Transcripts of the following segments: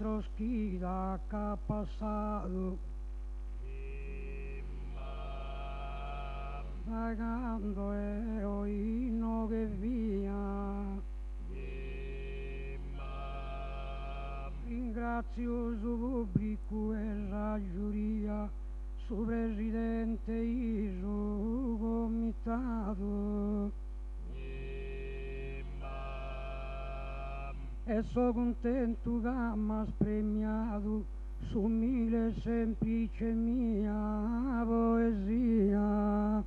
Troschida che ha passato pagando eroino che via. Ringrazio su pubblico e la giuria, su presidente e su comitato. E so contento che mi premiato su mille semplice mia poesia.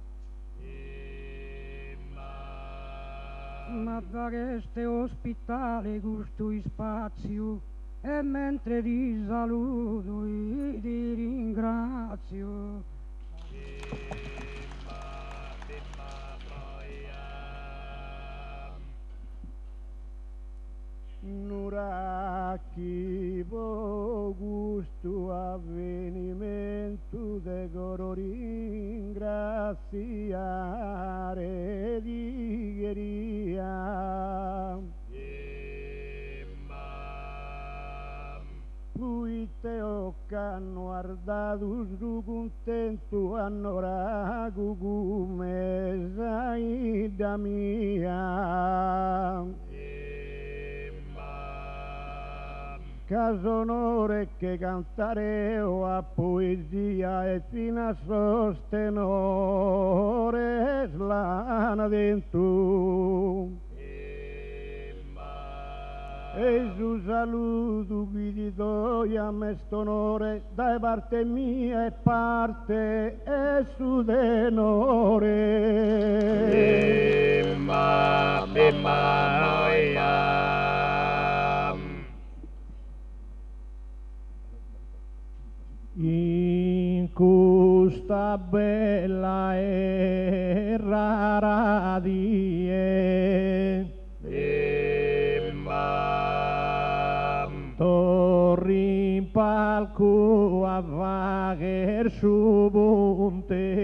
Ma da questo ospitale gusto spazio e mentre ti saluto e ti ringrazio. Nuraki po gusto avvenimento de coro ringraziare digheria. Pui te hanno guardato su contento hanno ragu come sai da mia. Casonore che cantareo a poesia e fino a sostenore slana dentro. E su saluto qui ti do a me st'onore da parte mia e parte e su tenore. In questa bella e rara die torri in palco a vagher su puntedo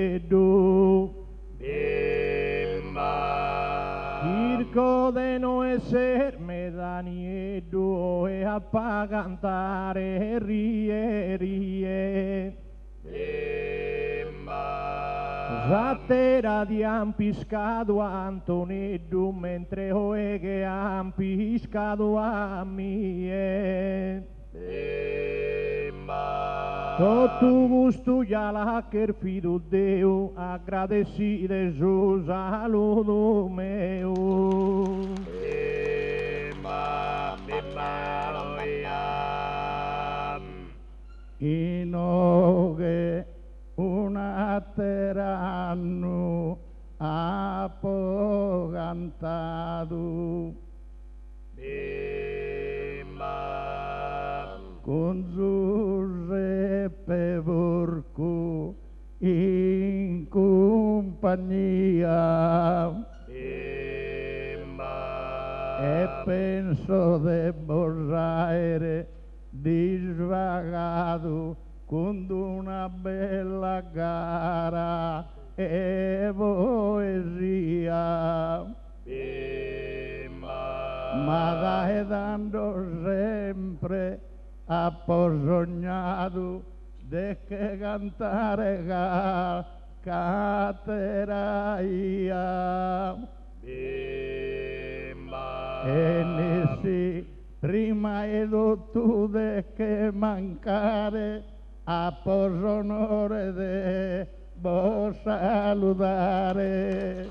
circo de no esserme daniedo e a pa cantare rie Zatera di ampiscado a Antoneddu mentre oe che ampiscado a mie. Tutto gusto ya la che fido Deo agradecide su saluto meu. Inoge un atteranno apo cantato con Giuseppe Porco in compagnia e penso de borraire disvagato con una bella gara e poesia. Ma dai dando sempre a sognato de che cantare cateraia. E ne si prima tu de che mancare a onore de bo salutare.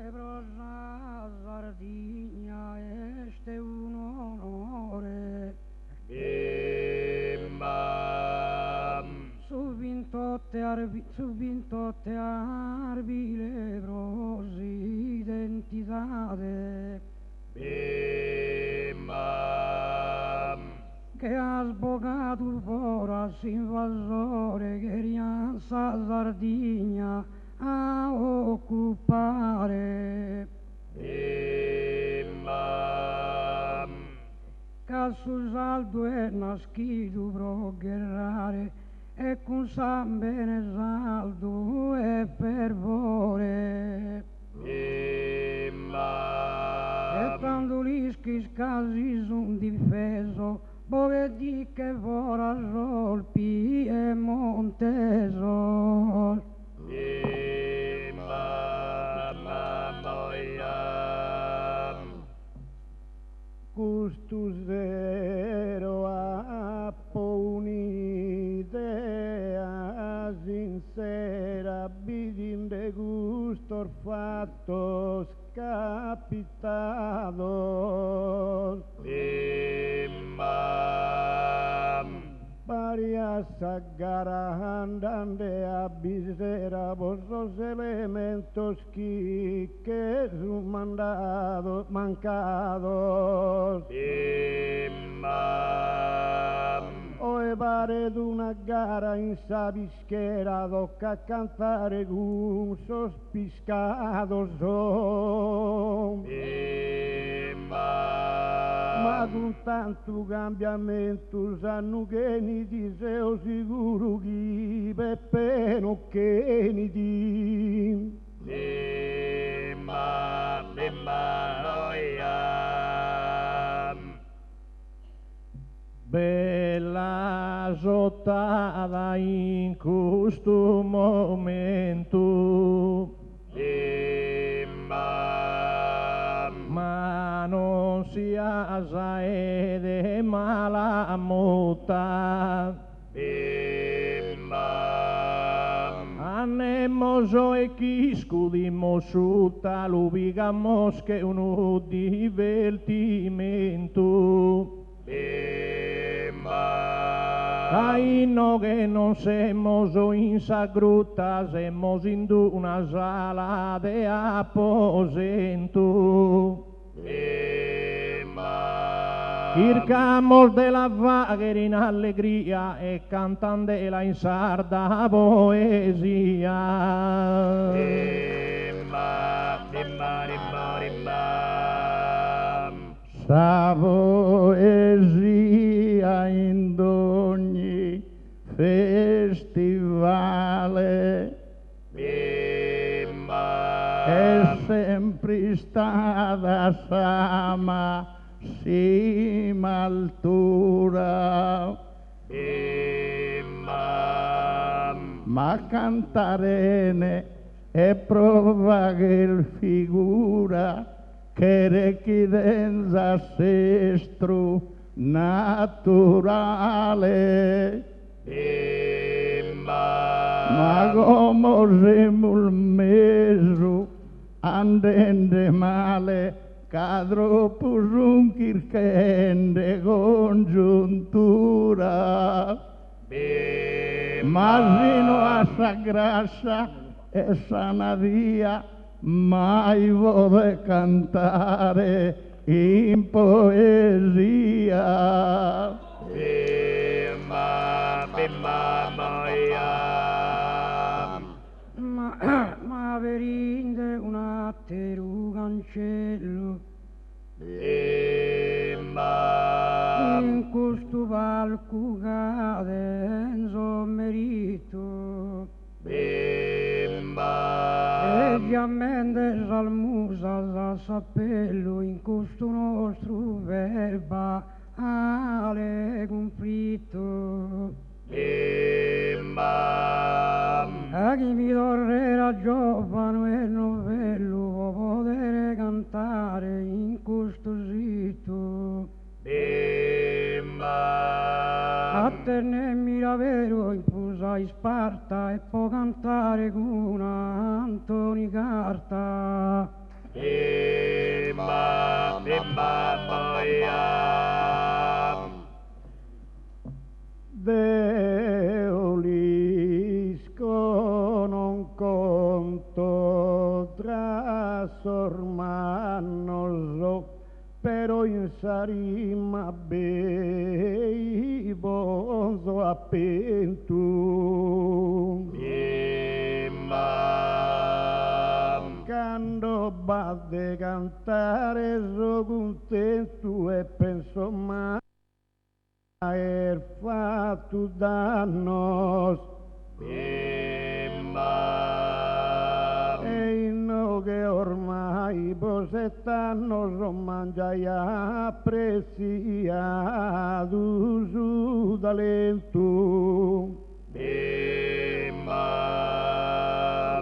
Ebrosa Sardigna este un onore. Subintotte arbi lebrosi identitate che ha sbogato il foras invasore che rianza Sardigna a occupare. Che su saldo è nascido pro guerrare e con San Benesaldo e fervore. E tanto lischi scasi son difeso, poi di che vora solpi e monteso. Custus ero appo un'idea sincera, bidinde gustor fattos capitados. Varias agarrandande a visera vossos elementos que son mancados. O evare d'una gara in sabischera docca cantare sos piscados son. Ma con tanto cambiamento sanno che ni diseo sicuro chi Peppe non che ni di. Bella sottata in questo momento, ma non si asa ed mala molta. Annemos e chi scudimos sutta l'ubigamos che uno divertimento. Caino che non semos in sagrutta, semos in una sala de aposento. Circamos de la vaguer in allegria e cantandela in sarda poesia. Sa poesia in ogni festivale è sempre stata sama sima altura, ma cantarene è prova che il figura che rechidenza sestro naturale. Ma come semul mesu andende male, cadro pusun kirkende congiuntura. Ma sino a sa grassa e sanadia mai vuole cantare in poesia. Ma verinde un atteru cancello in questo palco cadenzo merito e giamente salmusa sa sappello in questo nostro verbale conflitto. A chi mi tornerà giovane e novello può poter cantare in questo sito. A tenermi davvero in fusa in Sparta e può cantare con una Antoni Carta. Deolisco non conto trasformarnos però in sarima bei bonzo appentu quando bade cantare so contento e penso mai aver fatto dannos e no che ormai Quest'anno son mangiaia apprezziato su talento.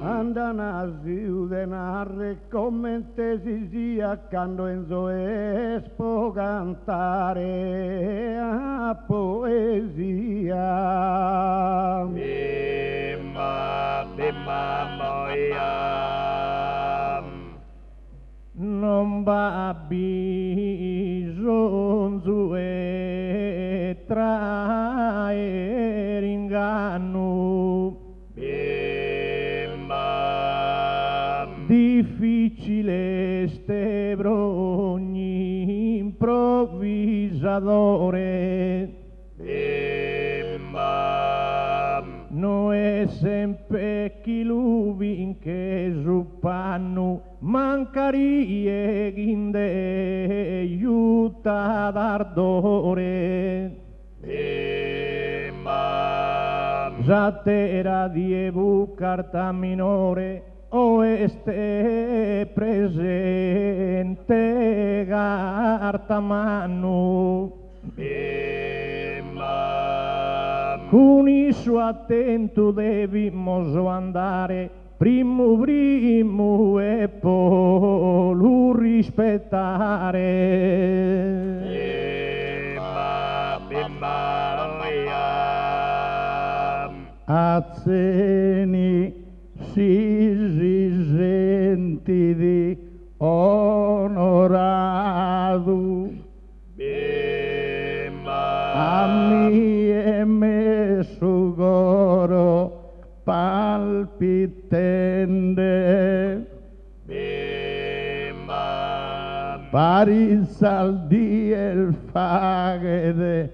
Andanasi udenare commente si sia quando Enzo Espo cantare a poesia. Bimba, bimba, moia. Non va bisogno e traere inganno. Difficile ste ogni improvvisadore. No è sempre chi luvi che suppanno mancarie ginde aiuta d'ardore. Zatera di carta minore oeste presente carta mano. Con il suo attento debimmo andare primo e poi lo rispettare. Azzeni si senti di onorato. A mi è messo coro palpitende. Pari saldi el faghe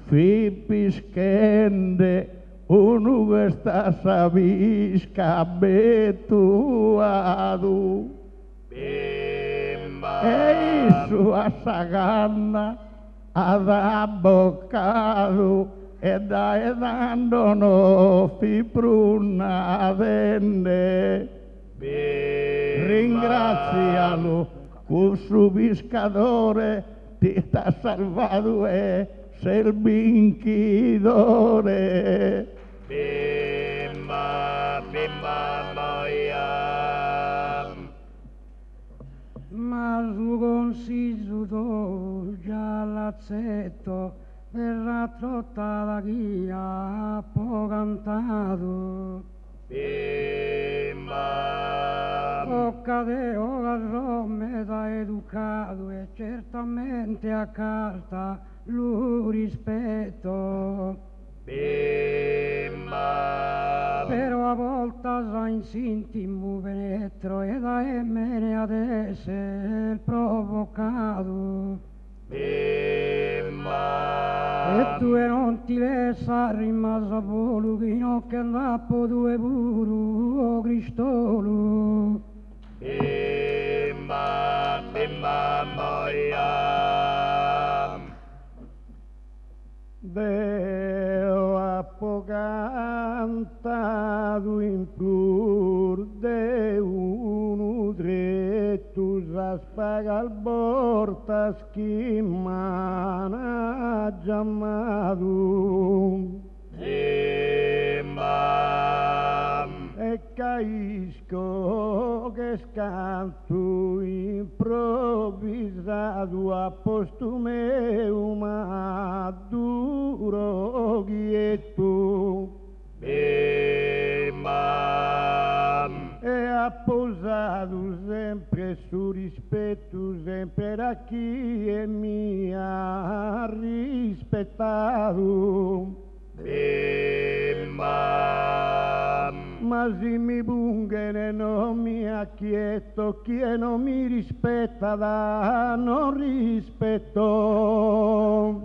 fipischende. Uno che sta savisca betuado. E sua saganna ad avvocato e dai dandono fipruna vende. Ringrazialo con suo pescatore ti sta salvato e sei il vinchidore. Bimba, bimba, moia. Ma su consiglio tu già l'accetto verrà trottata chi ha po' cantato. Bimba. Occadeo a metà educato e certamente a carta lo rispetto. Bimba. Però a volte sa insinti mu penetro e da mene adesso il provocato. Bimba. E tu e non ti lesa rimasa polo che non che andappo due puru o cristolo. Bimba, bimba, moia. Deo ha cantato in pur de uno dretto sa spaga al borta schimmana giammato. E capisco che scanto improvvisato a posto meu ma duro ghietto. E ha posato sempre su rispetto sempre da chi e mi ha rispettato. Ma se mi pungene non mi acchieto, chi non mi rispetta da non rispetto.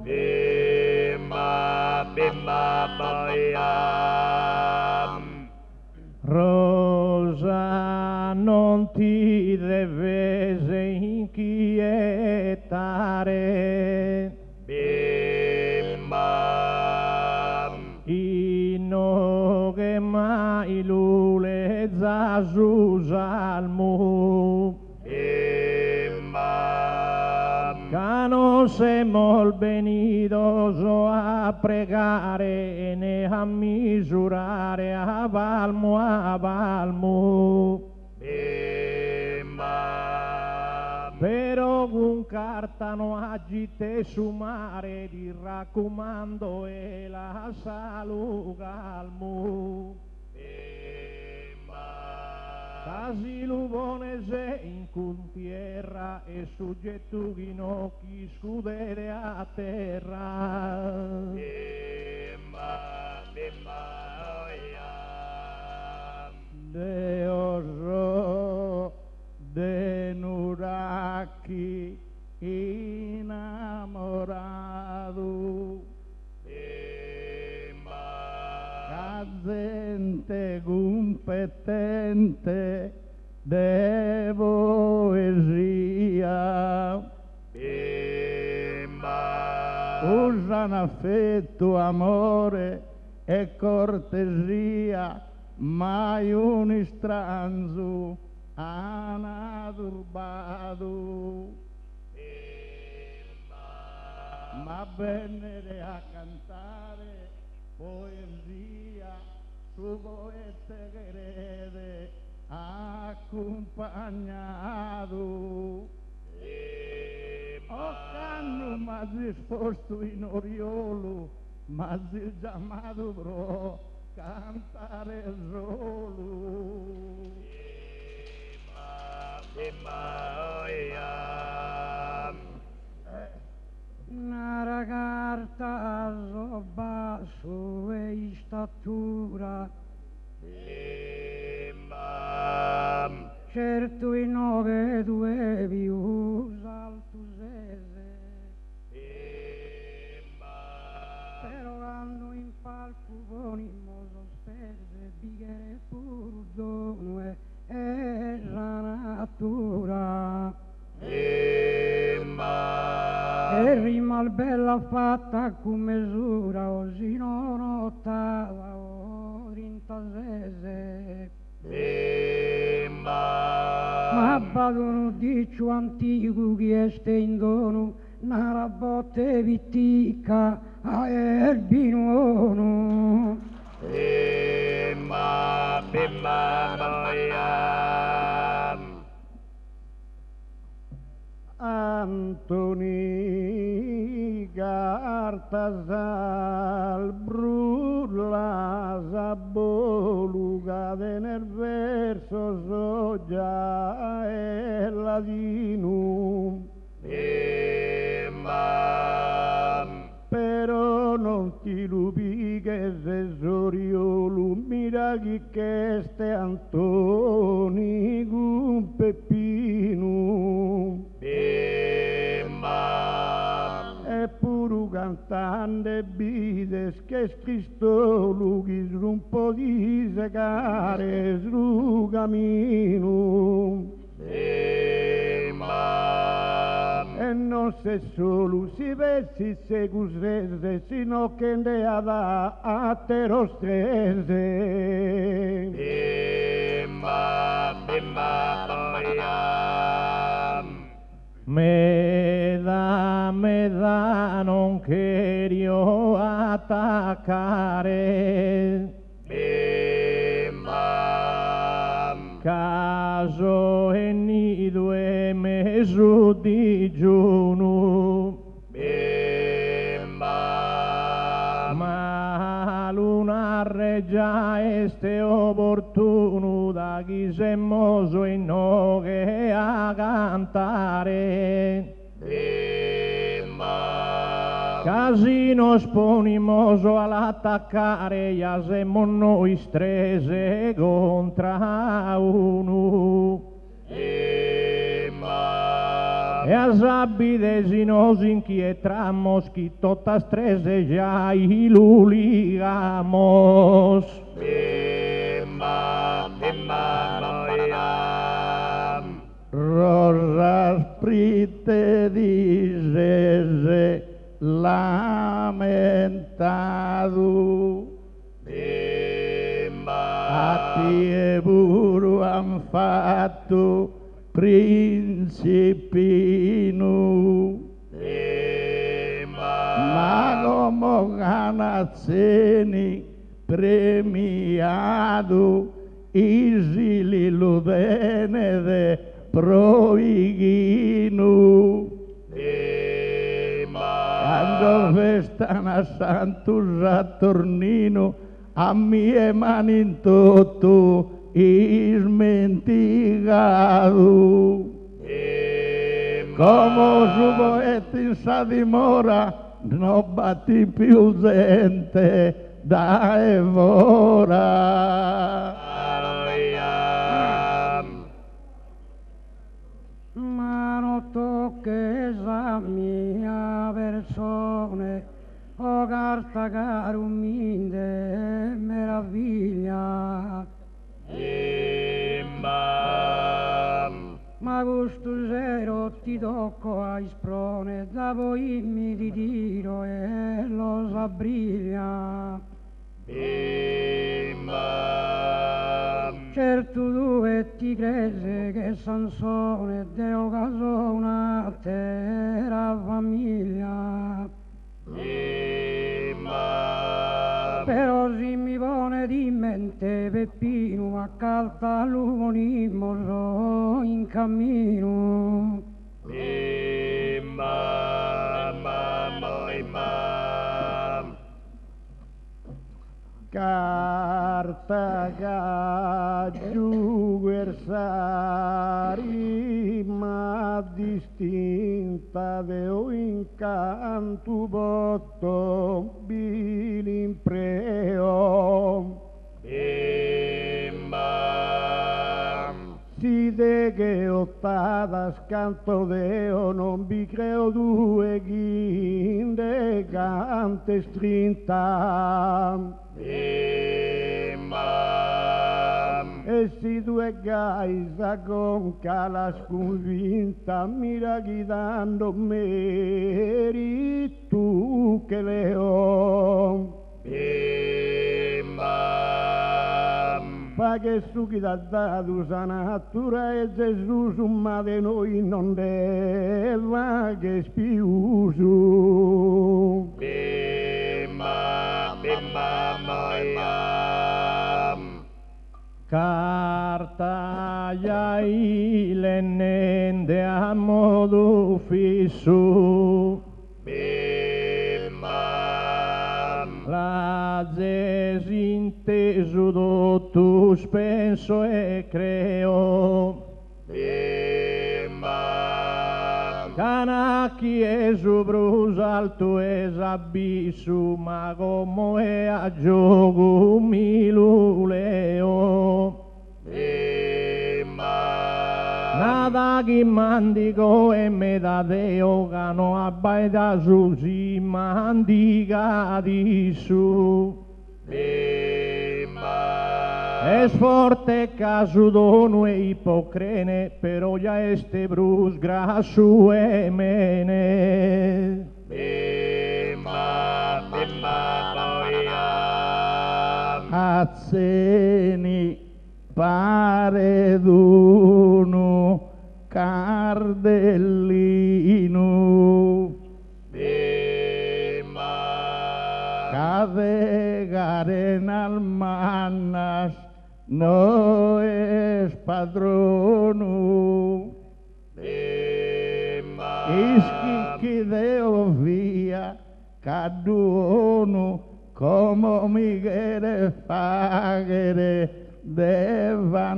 Bimba, bimba, boia. Rosa, non ti deve inquietare. Bimba. No che mai lule zazu salmo. nos hemos venido a pregare e ne a misurare a balmo. Però un cartano agite su mare di raccomando e la salugalmu. Casi luvone se in cuntierra e suggettu ginocchi scudere a terra. Deoso denuraki inamorado. Gente competente de poesia usan affetto, amore e cortesia, mai un istranzo hanno turbato. Ma venere a cantare poesia su poete crede accompagnato. O canno ma disposto in oriolo, ma si già dovrò cantare solo. Una carta so basso e statura, certo in 9 più alto sese, però quando in palco con il moso spese bighere pur dono e la natura. E rima bella fatta con misura, così non ottava o 36. Ma badono dicio antico che este in dono, una botte vittica a erbinono. Antoni Cartasal brulla saboluga nel verso so già è ladino, però non ti lupi che se soriolo mira che ste Antoni con Peppino. E pure cantante bides che Cristo lughi su un po' di secare sul cammino. E non se solo si vesi se cusrese, sino che ne ada a te lo strese. Me da, non querio attaccare. Caso e nido e meso digiuno. Ma luna reggia este opportuno da chi se moso in noghe a cantare. Casino sponimoso all'attaccare, ya semo noi strese contra uno. E a sabbi desinosi inquietramos, chi totas strese già iluligamos. Rosas prite disese lamentado, a ti e buru han fatto principino. no Canazzeni premiato isili ludene de proighinu quando festano a Santo Saturnino a mie mani in tutto ismenticato come su poeta in sa dimora non batti più gente da evora. Ma non tocca esa mia persone, o carta caro minde meraviglia. Ma questo zero ti tocco a isprone, da poi mi ti tiro e lo s'abbriglia. Certo tu ti crese che Sansone deo casò una terra famiglia. Però si mi pone di mente Peppino accanto all'umonimo in cammino. Carta giù versari ma distinta deo incanto botto bilimpreo si de che ottava scanto deo non vi creo due ghinde cante strinta e si due gaisa con cala sconvinta mira guidando meri tu che le ho fa che su chi da dato sa natura e Gesù su ma de noi non deva che spiusu carta ilennende a modo fisso la desinteso tu penso e creo Canacchi e su alto es abisso ma come è a gioco mi luleo nada che mandico e me da deo cano abbaida su si mandica di su es forte caso dono e ipocrene però ya este brus grasu e mene azzeni pare d'uno cardellino cade al mannas no es padrono ischi deo via caduono como mi quiere fagere devantino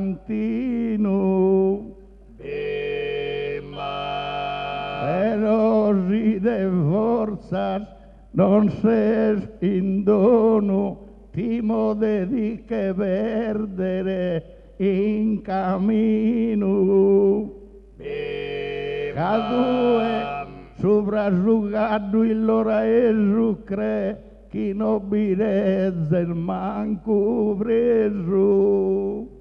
però si de forzas non se spindono timo di che perdere in cammino cadue soprasciugato il loro esu cre chi non birezza il manco preso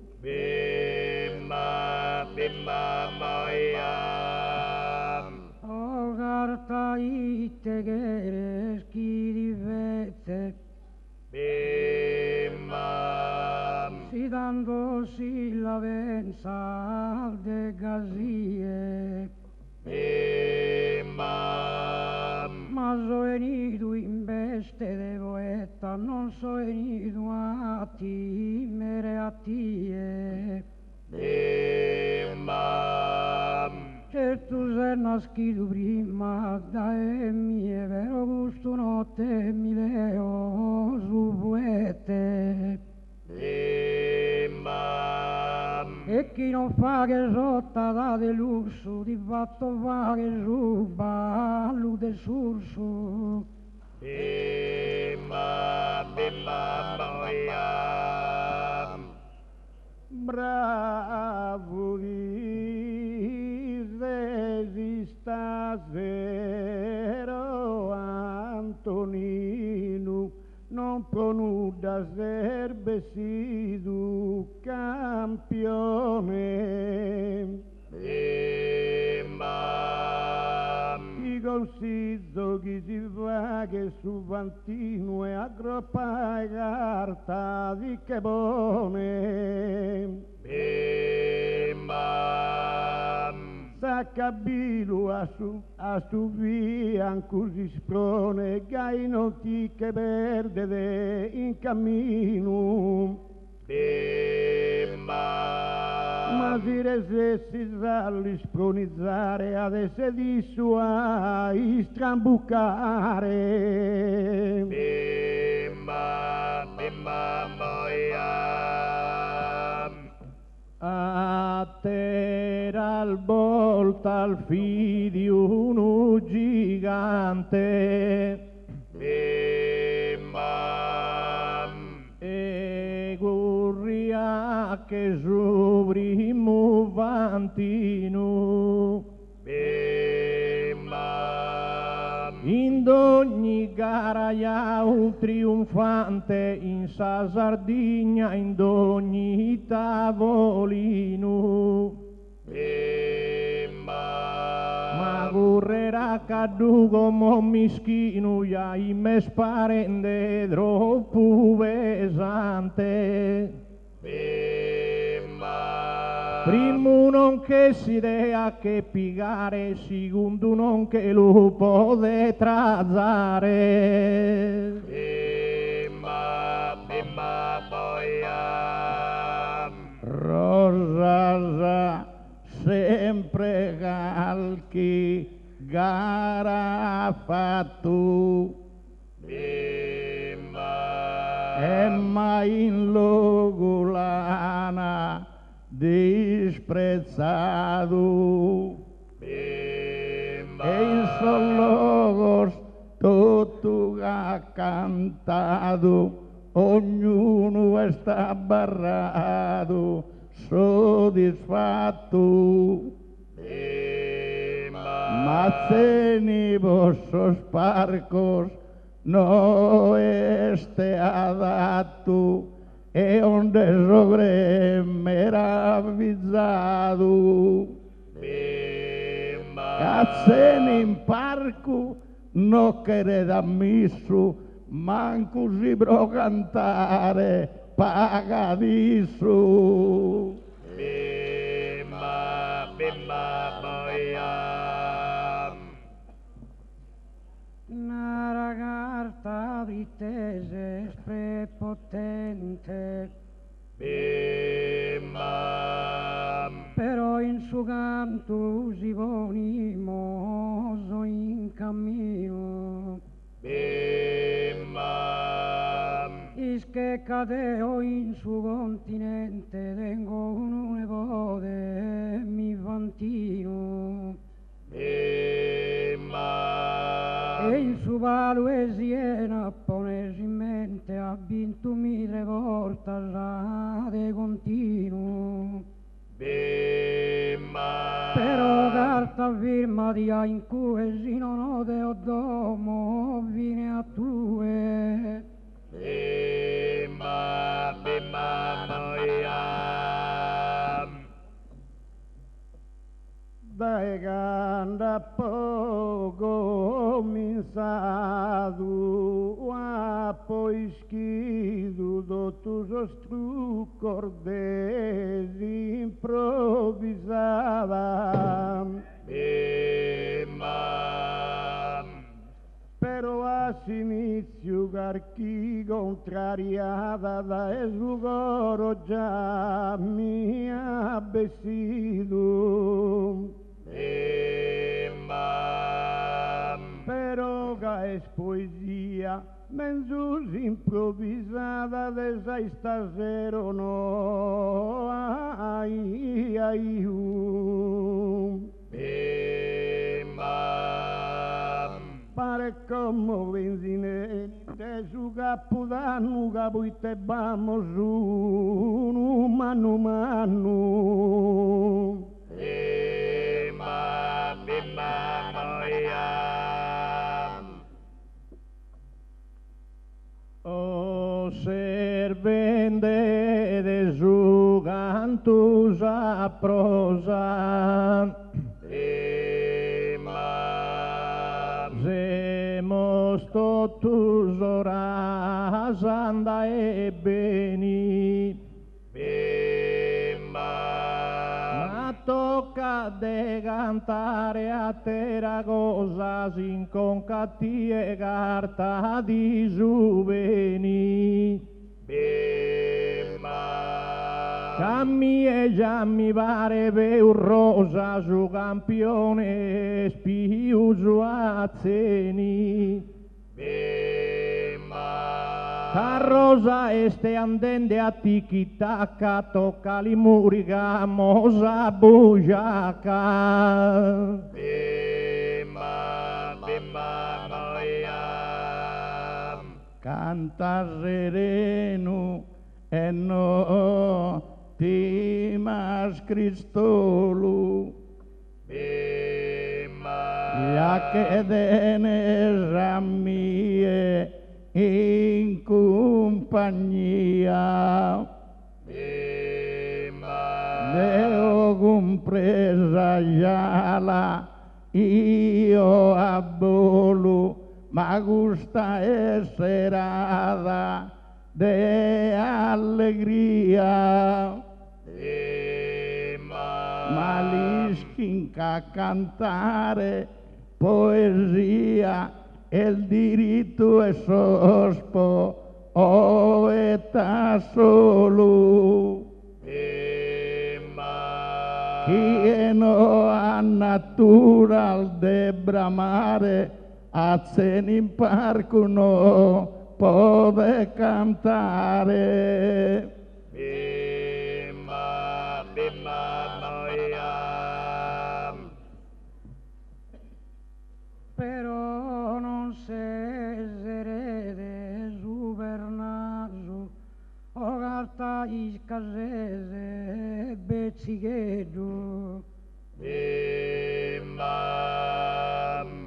O carta ite che schi di vete si dando si la venza de gazie ma so venido in veste de poeta non so venido a ti, mere a tie. Certo sei nascido prima da mie, vero gusto notte mi leo su poete. E chi non fa che sotta da de lusso, di fatto fa che ruba lude sursu. Bravo di resista zero Antonino, non pronuda serbe sidu campione. Ti consiglio chi si fa che su Fantino e aggroppa e carta di che pone. S'accabilu a su via così sprone gai non ti che perdere in cammino. Ma si resessi salli spronizzare adesso di sua istrambucare. A terra al volta al figlio uno gigante. E gurria che subrimu vantino. In ogni gara ia un trionfante, in sa Sardegna, in ogni tavolino. Ma gurrera caddu come mischino, ia in me sparende troppo pesante. Primo non che si dea che piegare, secondo non che lo pode trazzare. Rosa sempre calchi gara fatto. E mai in logulana disprezzato. E in sollogos tutto ha cantato, ognuno è sta barrato, soddisfatto. Ma se ni vossos parcos no este adatto, e onde sogre meravizzato. Cazzeni in parco no quered ammisso, manco si può cantare pagadisso. Una ragazza vitese prepotente, però in suo canto si pone mozo in cammino. Is che cadeo in suo continente, tengo un nepote mi fantino. E in su palo e Siena ponesi in mente ha vinto mi tre volte de continuo. Però carta firma di in cui si non ho de o domo viene a tue. Dai canda poco cominciado a poi schido tutto sostru cordesi improvvisava. Però inizio carchi contrariata da su coro già mi ha vestito. Però che è poesia menzus improvvisata de sai stasera no ai pare come benzine te su capodanno capo te bamo su manu manu o servende de su cantus a prosa Semos totus oras anda e beni ma tocca de cantare a terra cosa sin concatti e carta di giuveni Giammi e giammi pare per un rosa su campione spiu su azzeni Ca rosa este andende a tiki taka tocca li murica mosa bujaca canta sereno e no timas Cristolu ya que denes a mie in compagnia Deo compresa giala io abbolu ma gusta serada de allegria maliskin a cantare poesia el diritto è sospo o eta solo chi no a natural de bramare a cen in parco no può cantare però non serede su Bernaso o carta iscasese bezzicheggio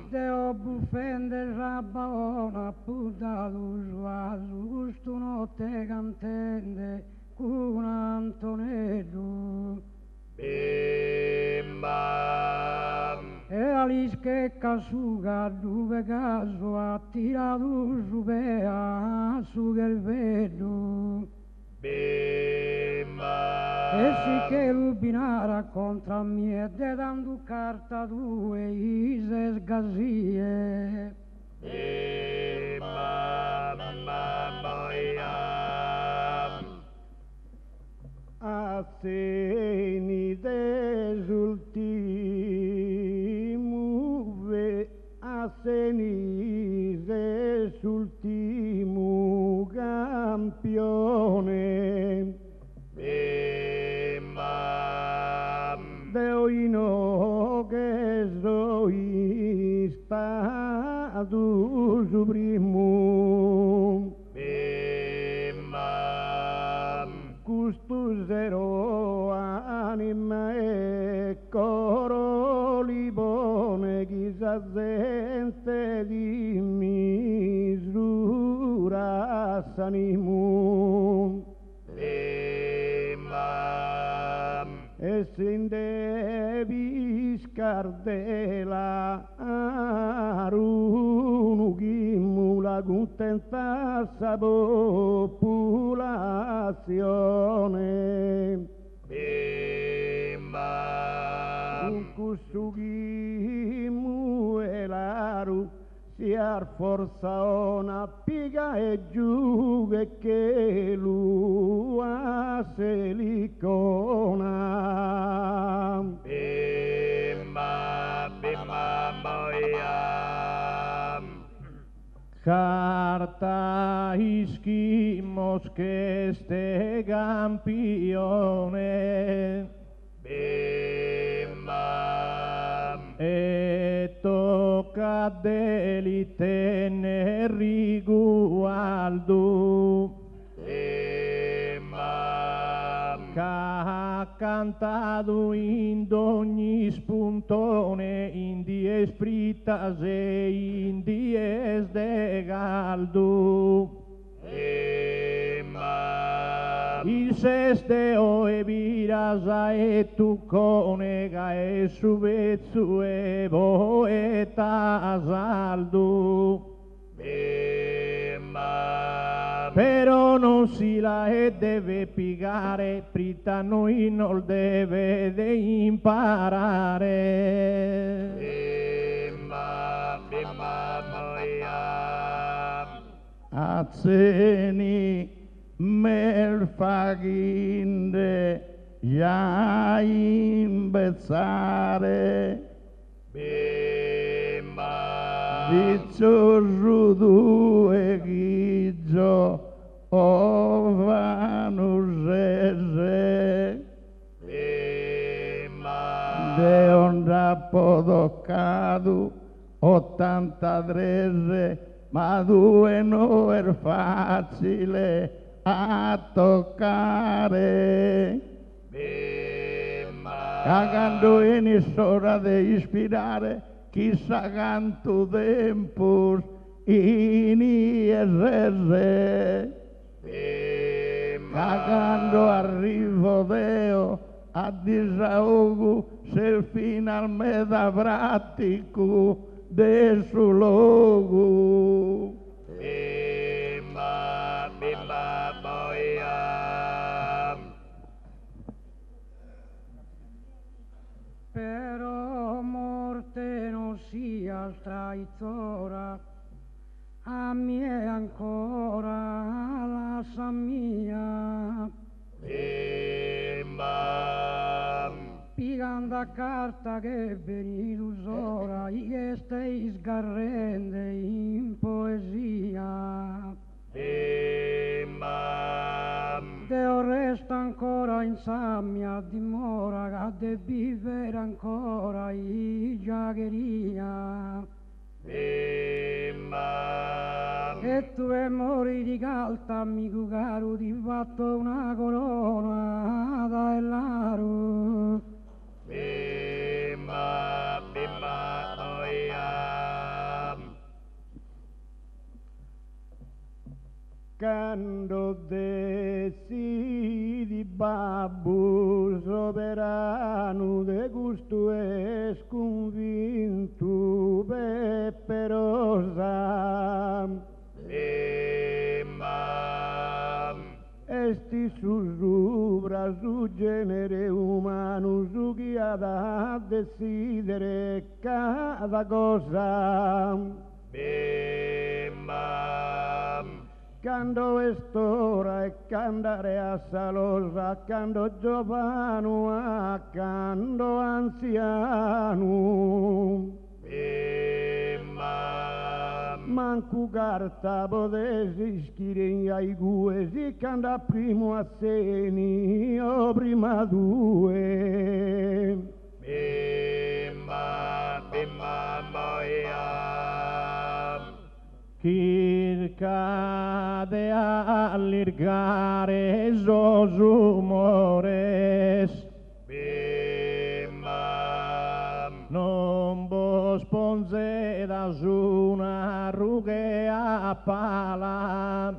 Deo buffende rabbaona puttato su stu notte cantende con Antonello e Alice casuga dove caso ha tirato su pea su che vedo e sì che lubinara contra me de dando carta due ise sgasie a seni desultimu a seni desultimu campione Deo ino che soy stato su primo custusero anima e coro libone chissà gente di misura s'animu e sin devi scardela arunu chimmu la contenta sa popolazione un cussu chimmu e l'aru siar forza ona piga e giù che lua se licona. Bimba, bimba, boia. Carta ischimos que este campione. Bimba, E tocca delitene rigualdo. bimba, Ca cantado in ogni spuntone, in dies fritas e in dies de galdo. bimba, Il sesteo e virasa e tu conega e suvezzu e poeta saldo. bimba, Però non si la e deve piegare, prita noi non deve de imparare. bimba, bimba, boia. Azzeni merfaginde ja imbezzare Bimba, Vizzo rudu e ghigio ovanusese bimba, de onda podocado 83 ma due no è facile a toccare. bimba, Cagando in ora de ispirare chissà canto tempus in ISS. bimba, Cagando arrivo Deo a disahogo se finalmente pratico de su logo. bimba, bimba, boia. Però morte non sia traitora, a me ancora la sa mia. Bimba, Pigando a carta che venidusora, che stai sgarrende in poesia. bimba, Deo resta ancora in sammia dimora, che de vivere ancora in giagheria. bimba, E tu e mori di calta, amico caro, ti fatto una corona da l'aro. bimba, bimba, boia. Quando decidi babbo soberano de gusto es convinto peperosa. Bimba, Esti sussurra su genere umano su chi ha da decidere cada cosa. bimba, Quando estora e candare a salosa, quando giovano a quando anziano. bimba, Manco carta potesi schire ai guesi, quando primo a seni o prima due. bimba, bimba, boia. Chi cade all'irgare sos umores, Bimba, non vos ponzedas una rughea pala,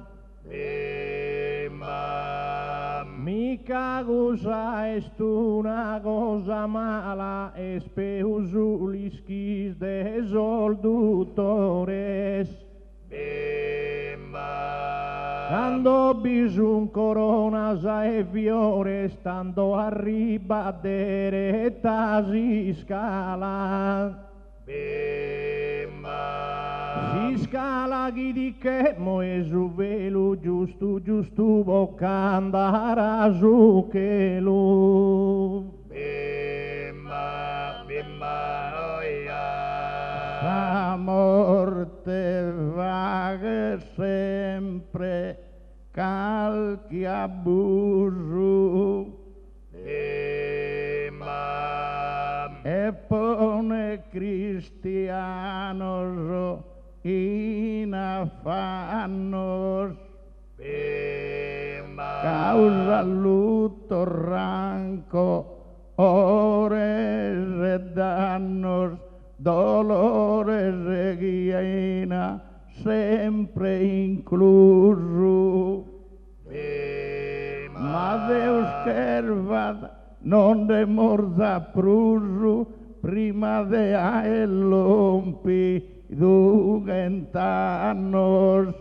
bimba, mica cosa est una cosa mala, espeusulischis de soldutores. bimba, Quando bisun coronas e fiore, stando a ribadere tasi scala, bimba, Iscala chi di che mo è su velo giusto giusto boccandara su che lu. Bimma, bimma, oia. La morte vaga sempre calchi abuso Bimma, e pone cristianos in affannos bimma, causa lutto ranco ores e dannos dolores e ghiena sempre incluso bimma, ma Deus servat non de morza prusu prima de aelompi dugentannos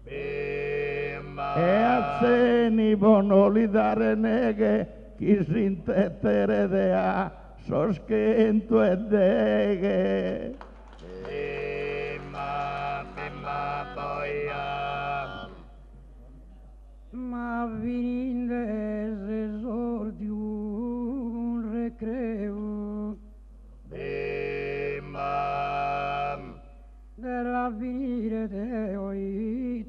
bimma, e a seni bonoli dare neghe chi sintetere de a soschento e deghe bimma, bimma, boia. Ma vindes esordium recreo Bimma, dell'avvenire Deo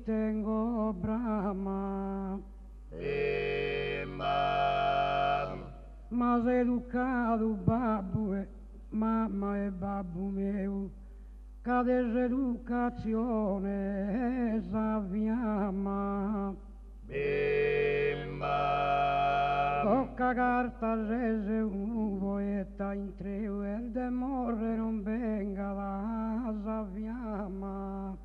tengo brama, bimma, ma sei educato babbo e mamma e babbo meu, cade educazione s'avviama. bimma, Tocca carta rese un poeta in treo e il demorre non venga la s'avviama.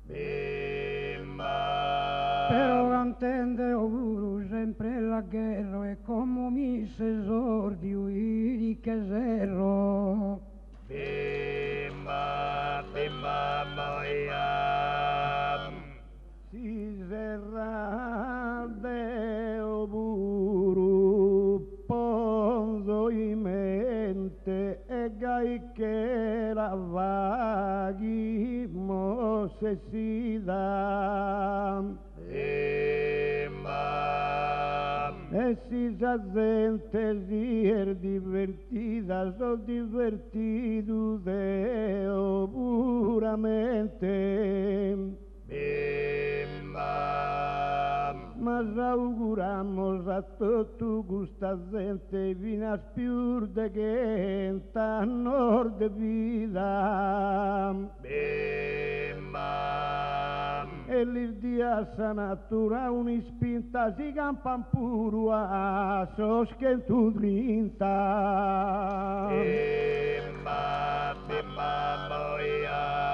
bimma, Però cantende ovuru sempre la guerra e come mi se sordio di che serro. bimma, bimma, boia. si serra Deo buru ponzo in mente e gai che la vaghi mo se si dà Bimma, e si sa gente si er divertita so divertido Deo puramente bimma, mas auguramos a tutto gusta gente vinas più de gente a nord de vida bimma, e l'irdia sa natura un'ispinta si campan puro a soschentu drinta bimma, bimma, boia.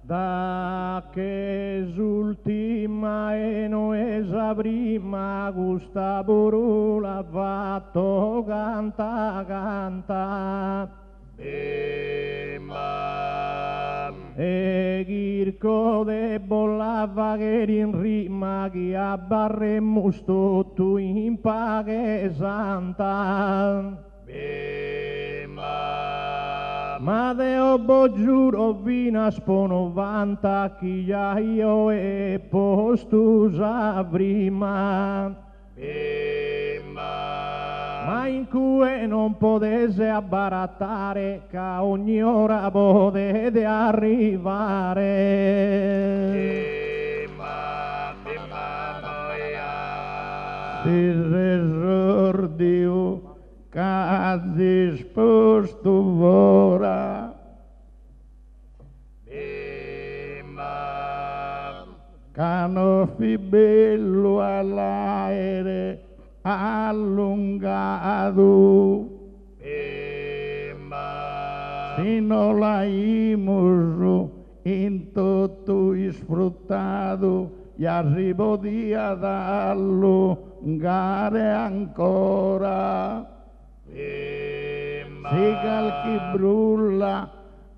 Da che ultima e no esa prima gusta burula fatto canta canta Bimma, e Chirco de bollava che in rima chi abbarremmus tutto in pace santa bimma, ma Deo bo giuro vina sponovanta chi io e postusa prima bimma, ma in cui non potesse abbarattare che ogni ora potete arrivare bimma, bimma, boia. si resordio che disposto ora Bimma, canofi bello all'aere allungato bimma, sino la imus in tutto sfruttato e arrivo di ad allungare ancora bimma, si calchi brulla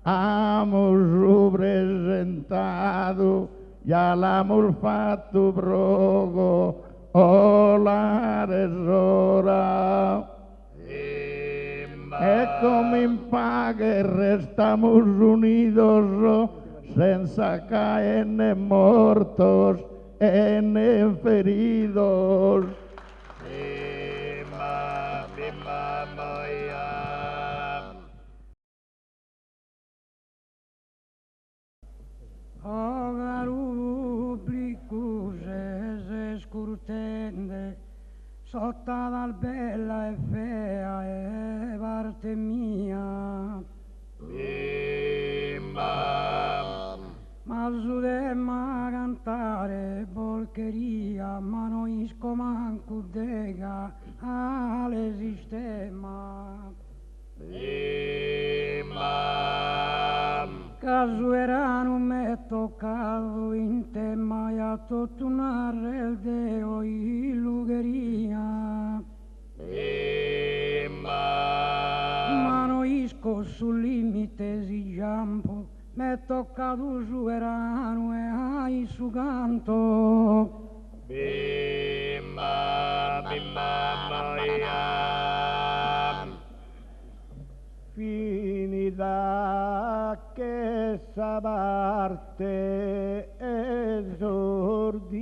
amo presentato ya l'amor fatto progo o la resora bimma, e come in paga restamos unidos senza caer mortos en feridos. Bimba, bimba, boya. O garublicu se scurtende, sotta dal bella e fea e parte mia. Bimba, Ma su demma cantare bolcheria, ma non isco manco dega alle sistema. bimba, Caso era non m'è toccato in te mai a tottunare il deo in lugheria. bimba, Ma non isco sul limite si giampo, m'è toccato su erano e ai su canto. bimba, bimba, boya. Finita che sa parte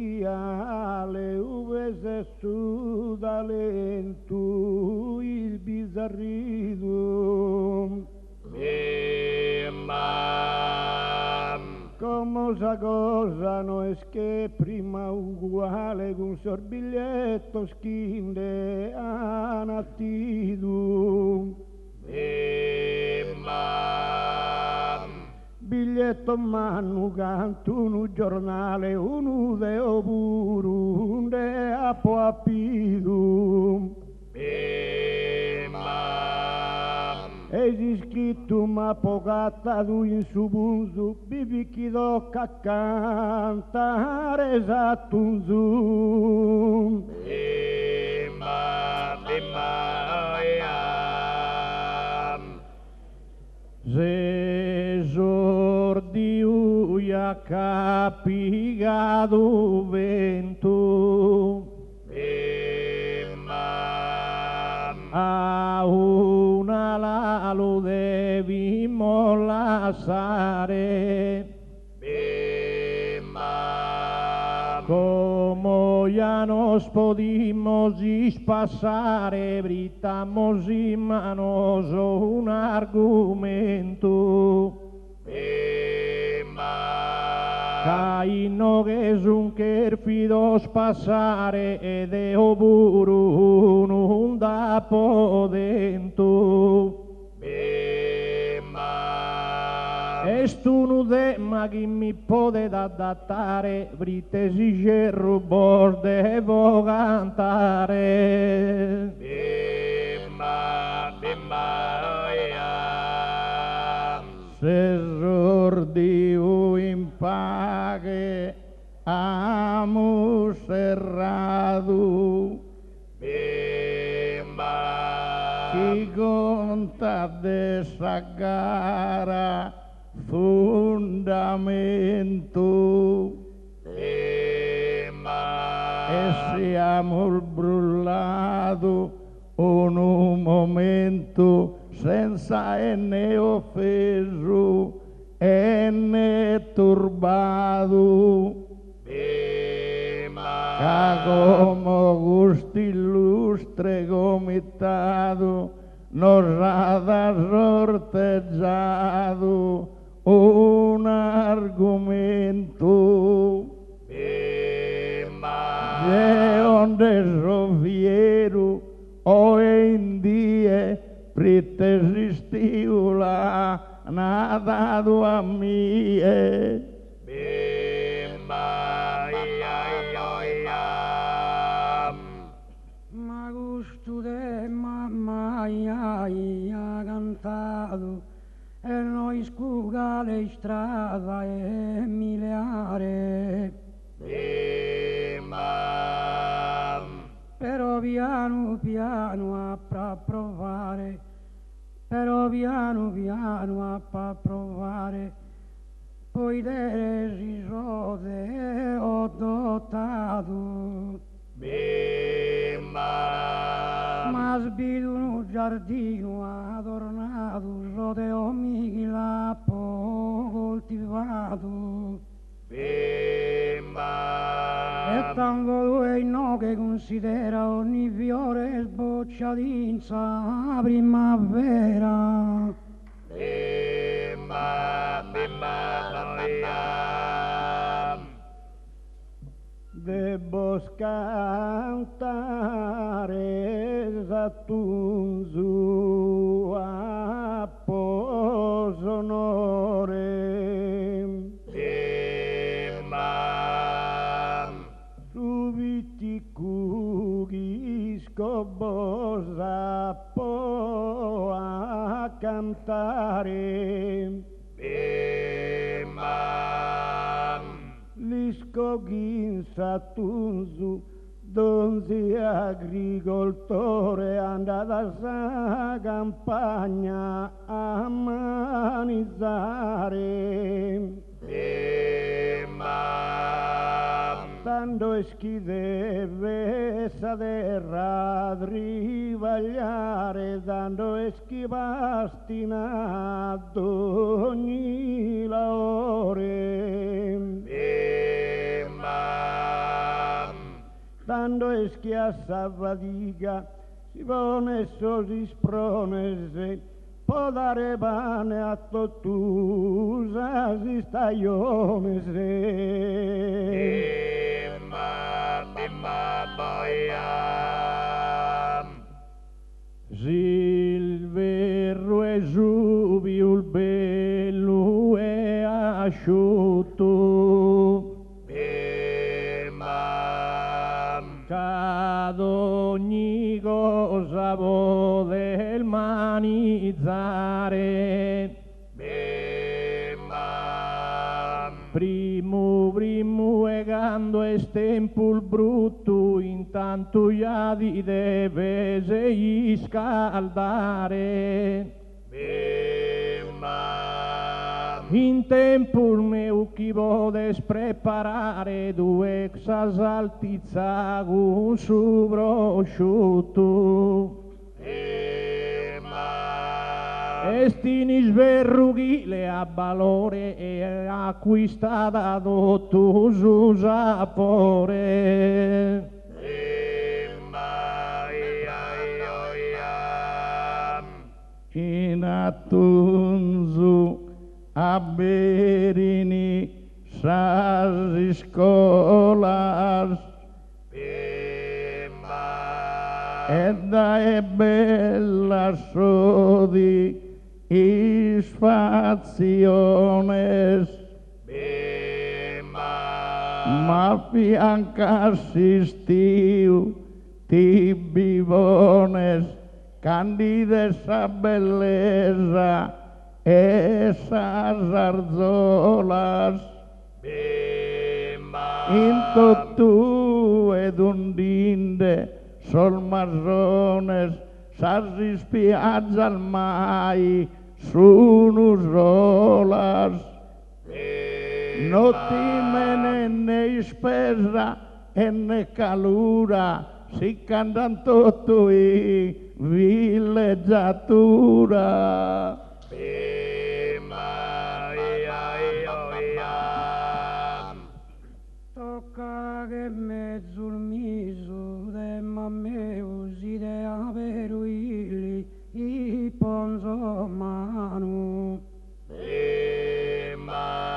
esordiale uve se su talentu il bizzarrido. Bimba, Come sa cosa no es che prima uguale con sorbiglietto schinde anattidu. bimba, Biglietto mannu cantu un giornale unu deo puru un de apo appidu. bimba, E si scritto ma pocatta tu in su punzu bibichi tocca cantare esatto un zoom. bimba, bimba, boya. Se sordiuia capigado vento Bimba, a una lalo debimos lasare bimba, como ya nos podimos pasare britamos in manos un argumento bimba, Caino che es un kerfidos passare ed è oburu non da podento bimba, Estu nu de ma chi mi pode adattare britesi gerru bos devo cantare bimba, bimba, oia. Se sordiu in pague amo serrado Bimba, chi conta de sa gara fundamento bimba, e siamo brullato un momento senza ne offeso e ne turbato bimba, ca como gusti illustre gomitado nos ha sorteggiato un argomento bimba, de onde soviero hoy en día pretesistiola nadado a mí bimba, ia, Ma gusto de mamma ia cantato e noi scuga le strada e miliare. bimba, Però piano piano a provare, però piano piano a provare, poi si rode ho dotato. bimba, Ma sbido un giardino adornato, rode ho mi lappo col coltivato. Bimba. E tanto tu è no che considera ogni fiore sbocciatinza primavera. Bimba, bimba, boia. Debbo scantare Sattunzu a posonore. Bimba. Subiti cugisco bosa po a cantare. Bimba. L'iscoghin Sattunzu, donzi agricoltore, andata a sa campagna a manizzare. Bimba. Tanto eschi deve sa terra trivagliare, tanto eschi pastina ad ogni ore. Bimba. Tanto eschi a sa fatica, si pone so si sprone se può dare pane a tottusa si stagione se. Bimba, bimba, boia. Silverro e giubio il bello e asciutto, Bimba. c'ad ogni cosa poter manizzare. Bimba. Primo e quando è tempo il brutto, intanto già di deve se scaldare. Bimba. In tempo il mio chi potes preparare due saltizza con su prosciutto. Estini sverrughi le ha valore e acquistata tutto su sapore. Bimba, ia. In attunzu a berini sas scolas Bimba. ed è bella sodi isfaziones Bimba. ma fianca assistiu tibivones candide sa bellezza esas arzolas Bimba. into tu ed undinde sol marrones sas spiaggia al mai sono solas no timene né spesa e né calura si cantan tutto i villeggiatura. Bimba, ia. Tocca che mezzo il miso de mamme usi de aperuili i ponzo mano. Bimba.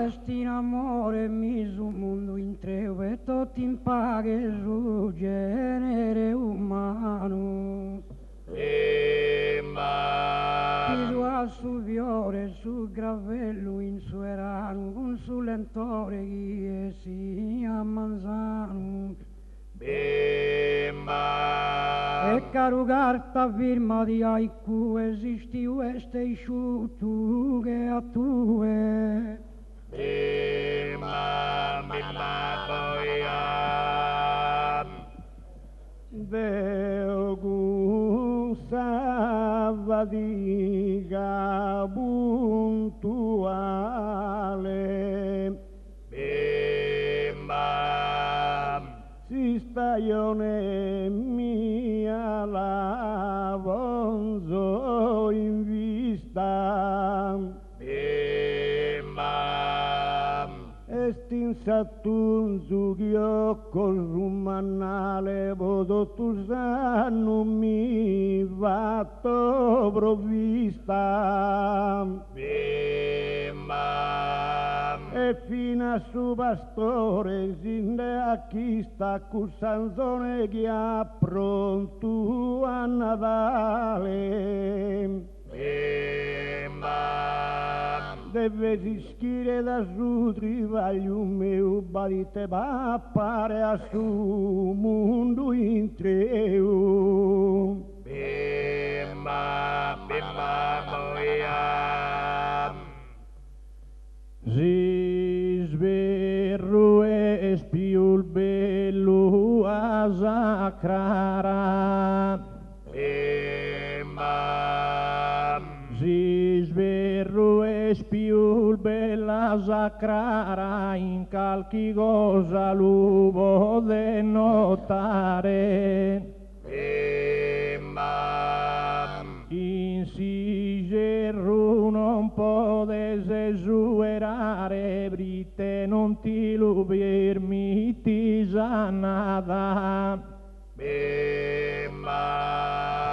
Esti in amore miso mondo in tre e tutti in paghe su genere umano. Bimba. Ti a su fiore, su gravello in su erano, con su lentore chi e si a manzano. Bimba. E caro carta firma di haiku esisti queste isciutu che a tue. Bimba, bimba, boia. Deo gusta fatica puntuale Bimba. si stagione mia la vonzo in vista Bimba. attunzu chiocco su mannale voto tu sanno mi fatto provvista e fino a su pastore sinde a chi sta cu Sansone che ha pronto a Natale deve rischire da su trivaglio mio badite pa appare a su mondo in treu bimba boia si sverru es più il bello a sacrara si sverru es più il bella sacrara in calchi cosa l'uvo de notare in si gerru non podes esuerare brite non ti lubirmi tisanada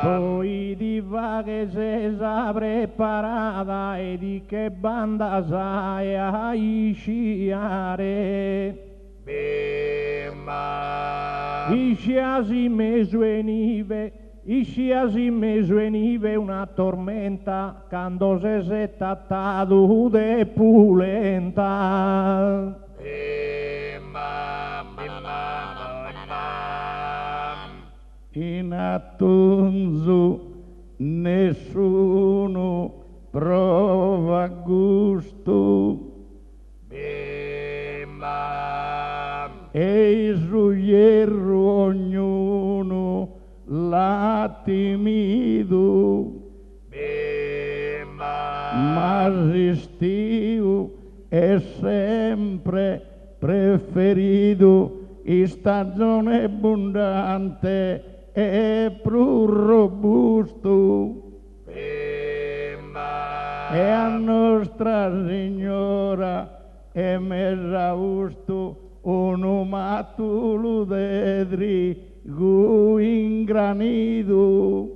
poi di vaghe se sa preparata e di che banda sai a sciare isciasi meso e nive isciasi meso e nive una tormenta quando se tattadu de pulenta in attunzu nessuno prova gusto e il sughierro ognuno la timido ma resistiu è sempre preferito in stagione abbondante e più robusto e a Nostra Signora è messa gusto un matulu dedri gu ingranido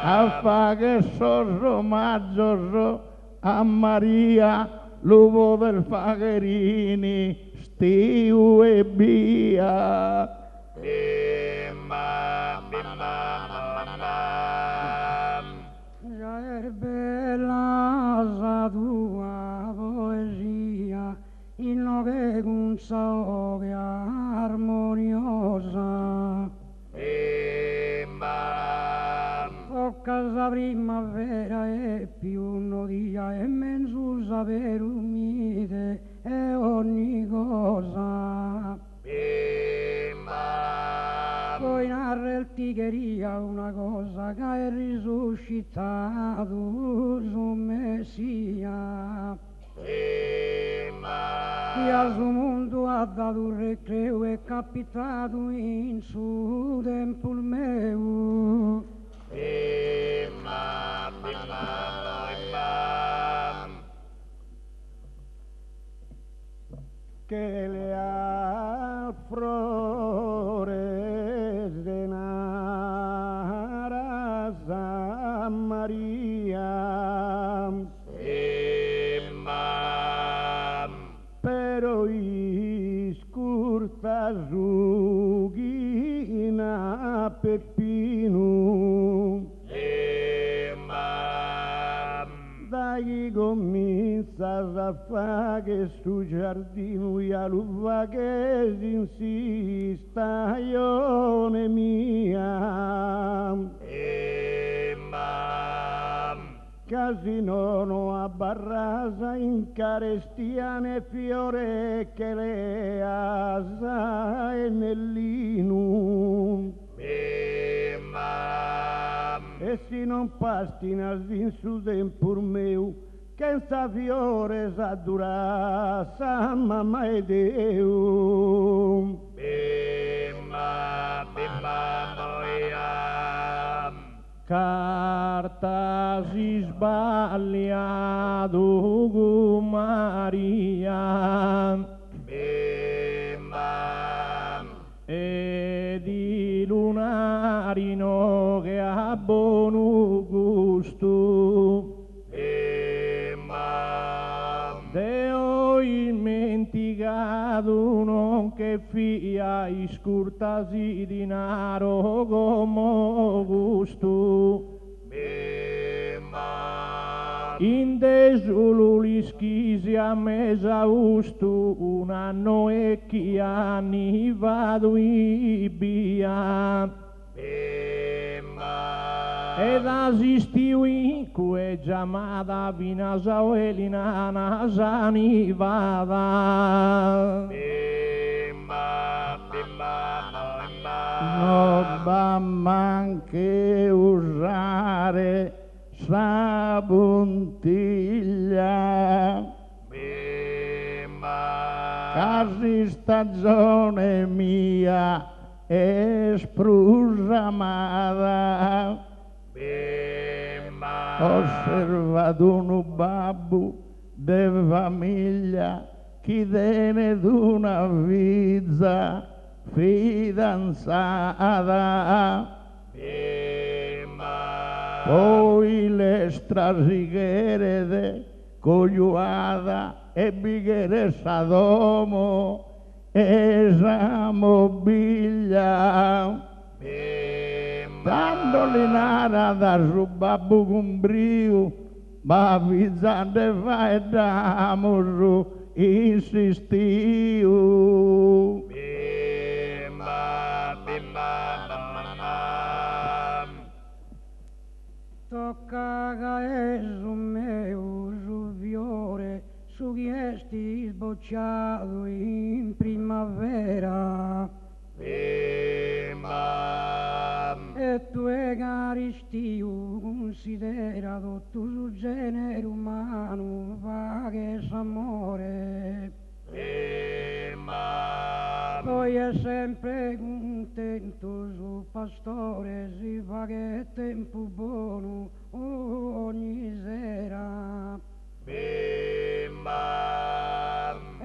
a fa che sorso mazzoso a Maria l'uovo del Fagherini stiu e via già è bella la tua poesia il nove con che armoniosa o casa primavera e più nodia e mensusa per umide e ogni cosa poi narra il tigheria una cosa che è risuscitato su Messia che al suo mondo ha dato un recreo e capitato in su tempo il meu che le flores de Nara San Maria pero iscurta zughina Peppino dai comincia a fare su giardino e a luva che si insista ione mia casi non a barrasa in carestiane fiore che le asa e nell'inu e si non pastina in su tempur meu che sta fiore sa dura sa mamma e Deu carta si sbagliato con Maria e di lunarino che ha buon gusto Deo dimenticato non che fia iscurtasi dinaro come gusto in desulu l'ischisi a mesaustu un anno e chi anni vado in via ed asistiu in cui chiamata vinasao e linana sani vada non va manche usare sa puntiglia casi stagione mia è sprusamata osservato un babbo de famiglia chi tiene d'una vizza fidanzata poi le strasighere de cogliuada e bighere sadomo esa mobilia dando linara da su babbo cumbrio ma vizzande fa e damo insistiu tocca che su meu su fiore su chiesti sbocciato in primavera e tu e caristiu considerato tu su genere umano fa che s'amore poi è sempre contento su pastore si fa che è tempo buono ogni sera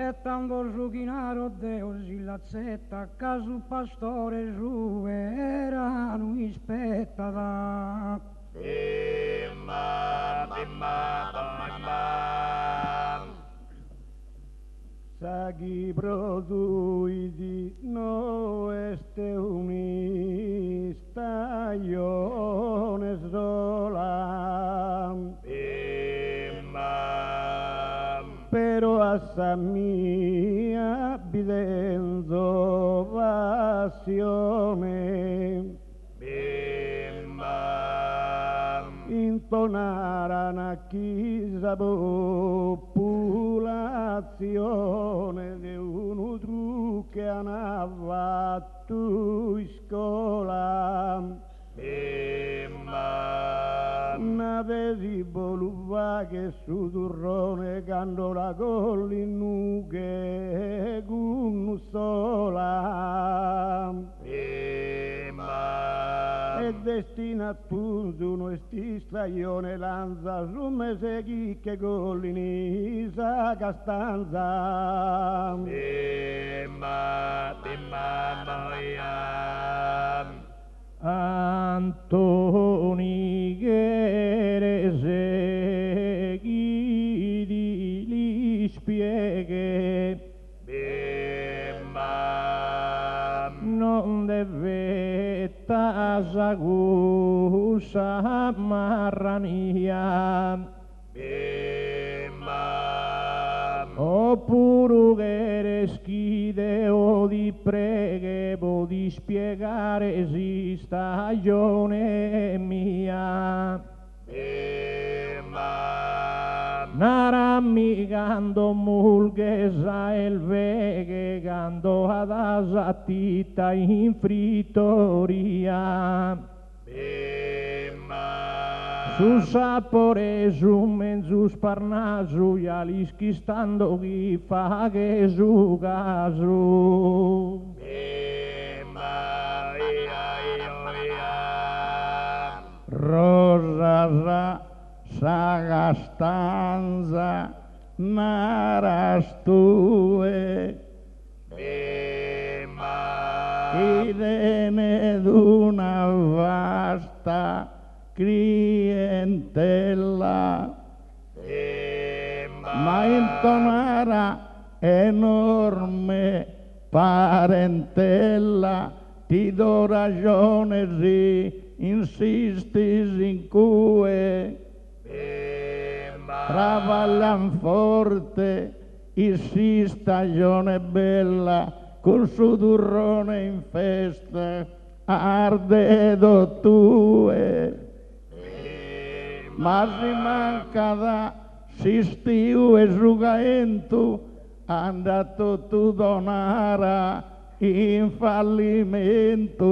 e tanto su chinaro Deo si lazzetta che su pastore su erano ispettata sa chi produidi no este un'istagione sola però a sa mia bidenzo passione intonare una chiesa popolazione di uno trucco che hanno fatto in scuola una vedi voluva che su turrone canto la collinughe con sola e destinato su noi sti stagione lanza su mese chicche collinisa castanza Antoni Gherese chi li spieghe non deve tasagusa marrania oppure che schide o di preghevo di spiegare si stagione mia naramigando mulghesa il veghe gando ad asatita in frittoria su sapore su mezzo sparnasu ialischi stando chi fa che su casu Castanza narastue Irene d'una vasta clientela ma intonara enorme parentela ti do ragione sì insistis in cui travaglian forte e si stagione bella col suo durrone in festa arde do tue ma si manca da si stiu e srugaentu andato tu donara in fallimento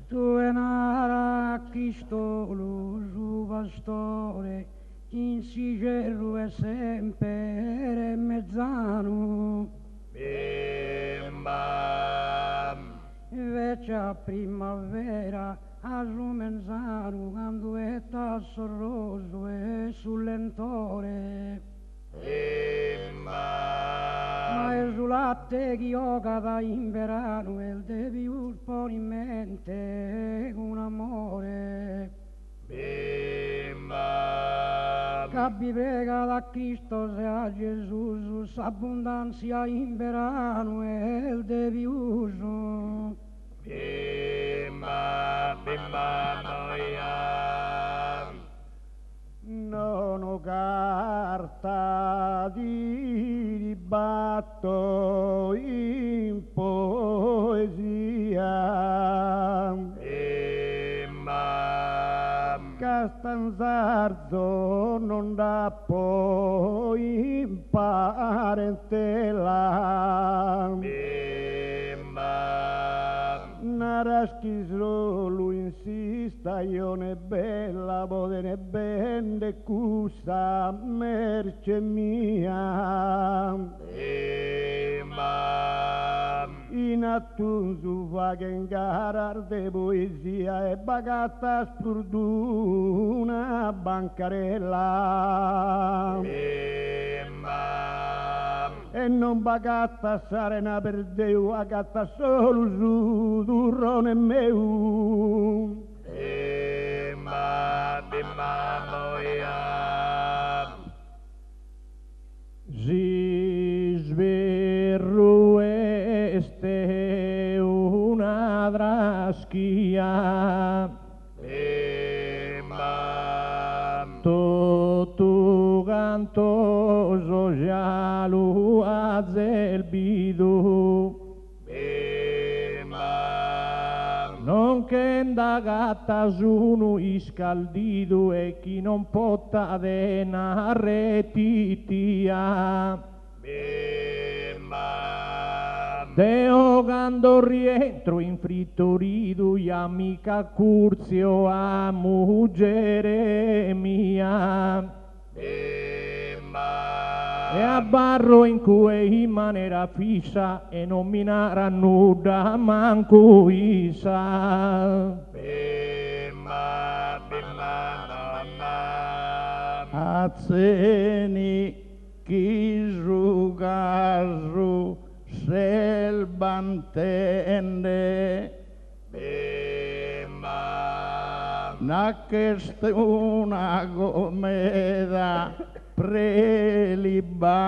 tu enara Cristolo su pastore in Sigeru è sempre mezzano invece a primavera a Rumenzano quando è tasso rosso e sul lentore ma è sul latte che gioca da in verano e il devi un po' in mente un amore Cabbi prega da Cristo se a Gesù s'abbondanza in verano e il devi uso non ho carta di dibatto in poesia Castanzardo non dà poi in parentela Naraschi solo insista io ne bella bodene bende custa merce mia in attunzu vagen garar de poesia e bagatta spurduna bancarella e non bagatta sarena per Deu agatta solo su durrone meu si sverru este una draschia tu cantoso gialu azel bidu non che ndagatta sunu iscaldidu e chi non potta denare titia Deo quando rientro in frittoridu e amica Curzio a muggere mia e abbarro in cui in maniera fissa e non minara nuda manco isa Azzeni chi srugasu selbantende N'accheste una gomeda prelibadu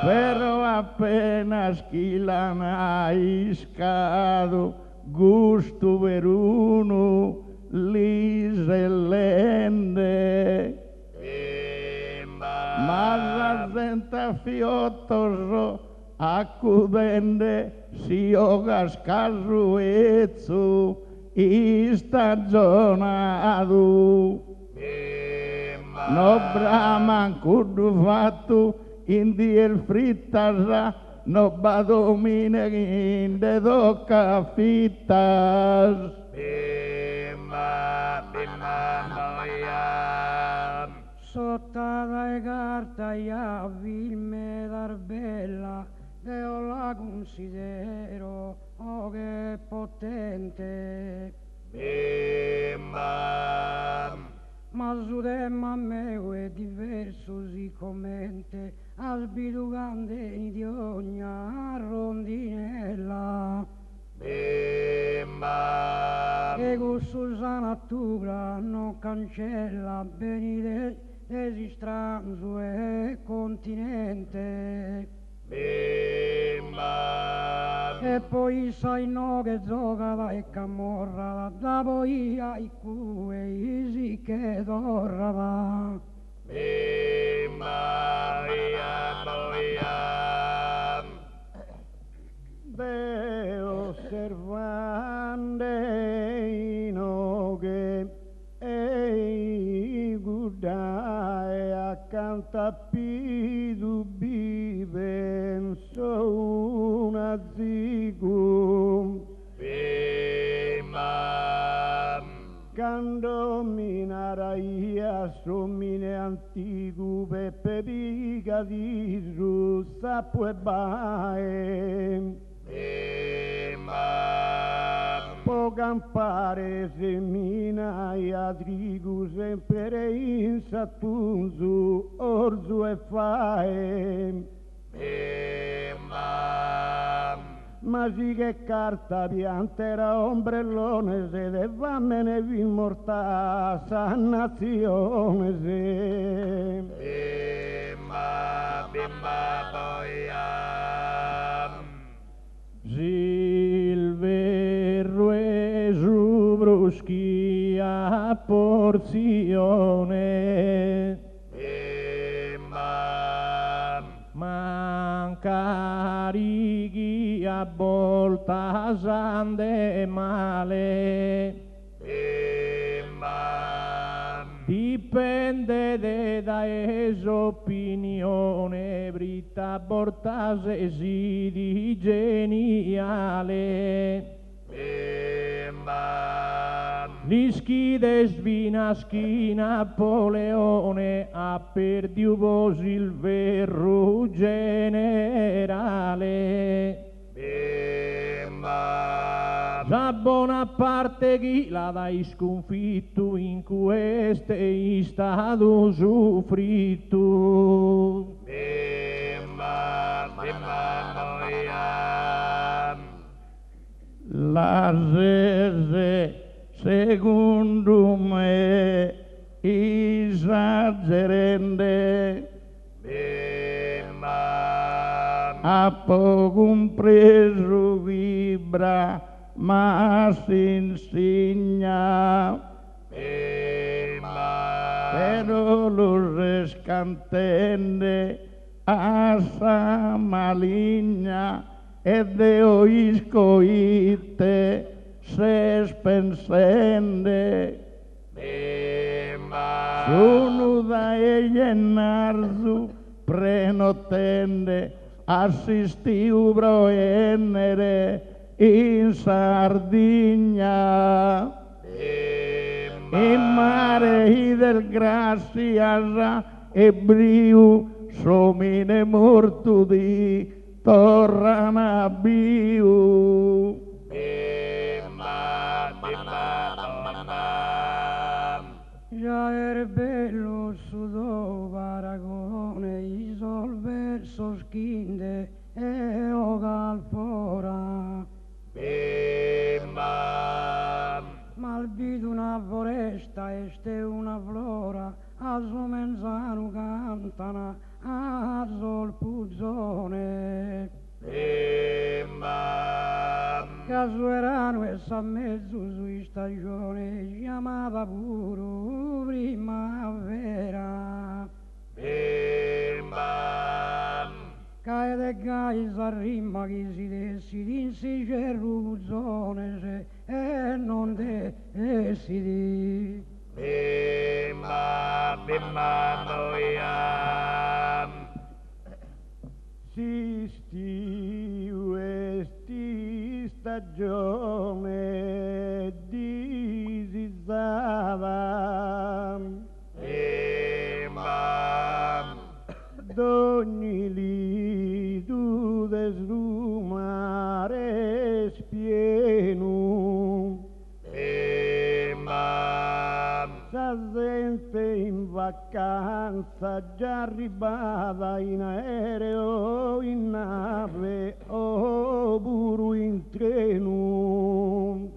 però appena schilana iscado gusto veruno l'isellende ma la gente fiottoso accudende si ogas casu ezzu istagionadu no braman kudu fatu indi el frittasa no badomine inde do cafitas sotta dai carta ia vilme dar bella io la considero, oh che potente. Bimba, Ma su temma meu è diverso sicuramente, a sbiducante di ogni rondinella. bimba, E con sua natura non cancella beni desistranzo e continente. bimba, E poi sai no che gioca e camorra, da poi ai cui si che dorra. bimba, via, boia, de osservande ino che ei gudae accanto a pidu penso una zigum bimba, quando minaraia somine antigu pepe pica di russa pue bae bimba, po campare semina e trigu sempre in sattunzu orzu e fae bimba, ma sì che carta piantera ombrellone se devammene vi morta sa nazione se bimba, bimba, boia, Silverro e Zubruschi a porzione, bimba, mancarichi a volta sande male, bimba, dipende da esopinione, britta bortase si di geniale. bimba, L'ischi svinaschi Napoleone a perdiuvo Silverro generale. bimba, Già buona parte chi la dai sconfitto in queste stato soffritto. bimba, bimba, boia, la rese secondo me esagerende bimba, a poco compreso vibra ma si insegna bimba, però lo rescantende a sa maligna e deo iscoite se spensende bimba, sono da Narzu prenotende assistiu proenere in Sardegna bimba, in mare del Grazias e Briu somine morto di Torranabiu. bimba, bimba, bomba, Già era bello su do paragone, isol verso schinde e o calfora. bimba, Malvito una foresta este una flora, a suo menzano cantana, a sol puzzone. bimba, Casuerano e sa mezzo su stagione, chiamata puro primavera. bimba, Cae de gai s'arrima chi si decidi in si cerruzzone se e non decidi. bimba, bimba, boia, Si stiu esti stagione disizava bimba, d'ogni lidu des sa gente in vacanza già arrivata in aereo, in nave oppure in treno.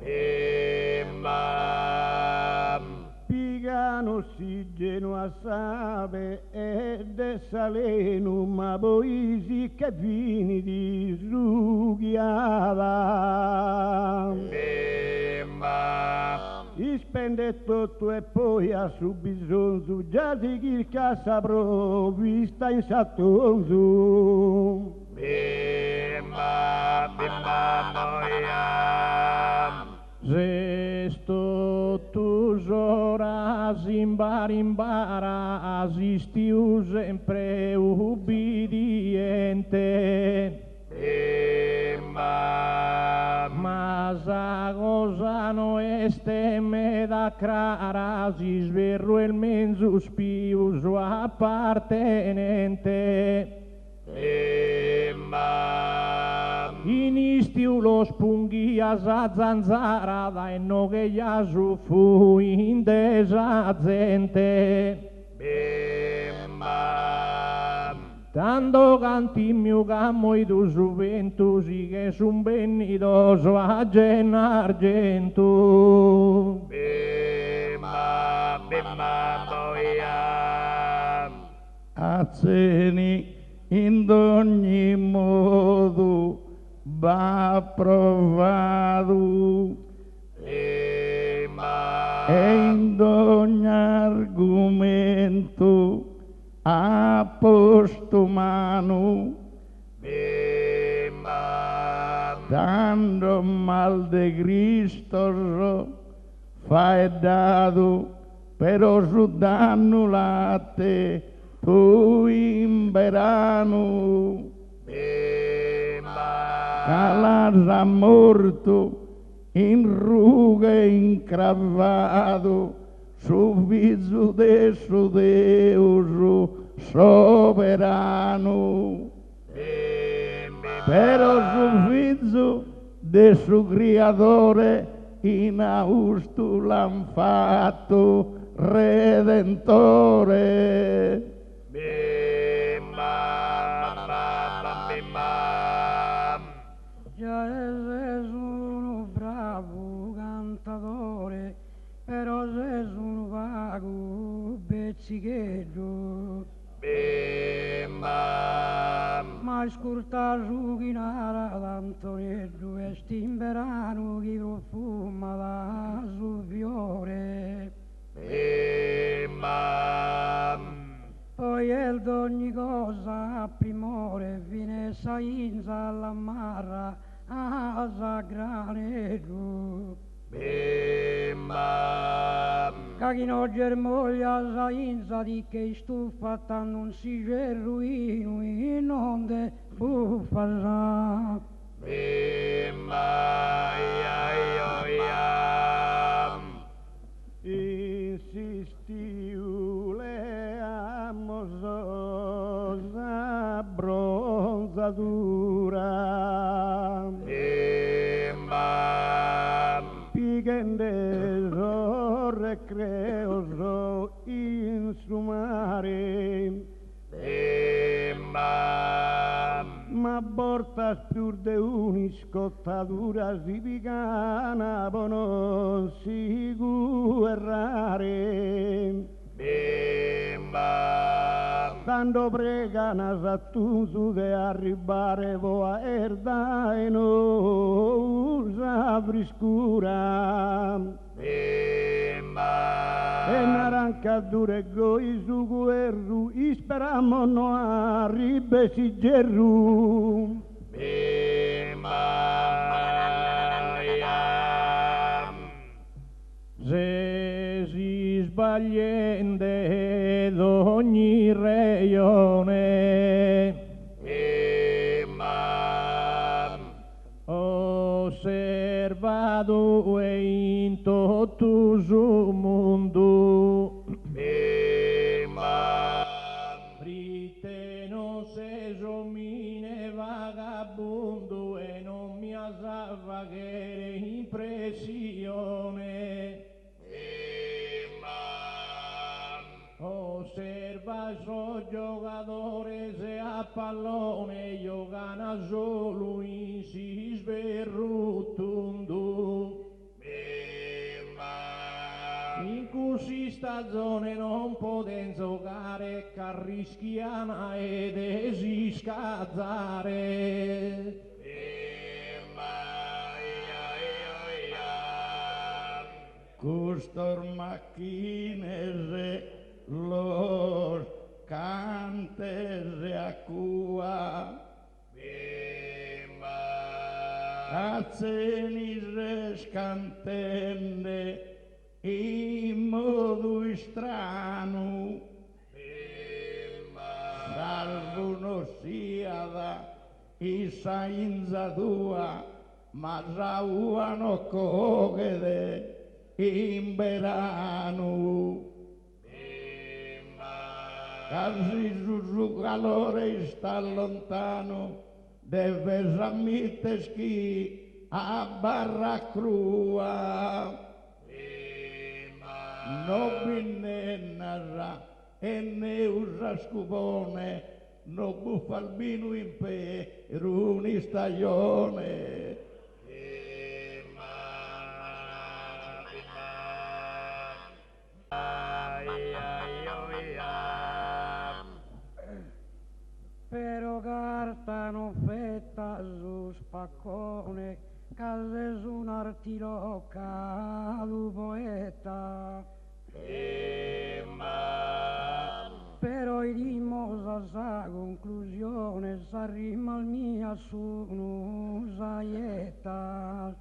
Pigano ossigeno a save ed è saleno, ma poi sì che fini di srughiata. Spende tutto e poi ha su bisogno, già di chi il casa provvista in sattonzo. Bimba, bimba, moia. Sesto tu horas imbara, asistiu sempre ubbidiente. Mas a cosa no este me da clara, si sverro il mensus pius appartenente. Inistiu los punghias a zanzara, e no che iasu fu in desazente. Tanto canti mio cammo i tu juventusi che sun venidoso a Gennargentu. Bimba, bimba, moia. Azzeni in ogni modo va provato Bimba. e in ogni argomento a posto mano, Bimba. dando mal de Cristo fai dato, però su danno latte tu in verano. Bimba. Calarra morto in rughe incravato, su viso de su Deus soberano. Però su viso de su creatore in austo l'han fatto redentore. Bimba, bimba, bimba. Già sei uno bravo cantatore, però sei un vago bezzicheggio. Bimba. Ma ascolta su chinara d'Antoneggio e stimberano chi profuma da sul fiore. Bimba. Poi el d'ogni cosa a primore viene sainza alla marra a sagraneggio. Bimba. Cachino germoglia sainza di che stufa non si gerruino e non de buffarà. Bimba. Insistiu le amososa bronzatura. Bimba. Pigendeso recreoso in su mare. Bimba. Ma portas più de un'iscottatura si picana, po non si guerrare. Bimba. Tanto pregana sattunzu de arrivare vo a erda e no usa friscura. Bimba. E naranca dure goi su guerru, isperamo no arribe si gerru. Se si sbagliende d'ogni reione, osservato e in tutto su mondo, fritte non se somine vagabondo e non mi asava che impressione. esos jugadores a pallone giocano solo in si sberrutundu. In questa stagione non poten giocare, carrischiana ed esiscazzare. Custor macchines los cantes a cua. Acenis cantende in modo strano, salvo siada i sainza tua, ma rauano cogede in verano. Casi su calore sta lontano, deve sammites chi a barra crua. No binnenarra e ne usa scupone, no buffa il vino in per una stagione. Pero carta non fetta su spaccone, case su un'artilocca du poeta. Però i dimosa sa conclusione, sa rima al mia su un'usaietta.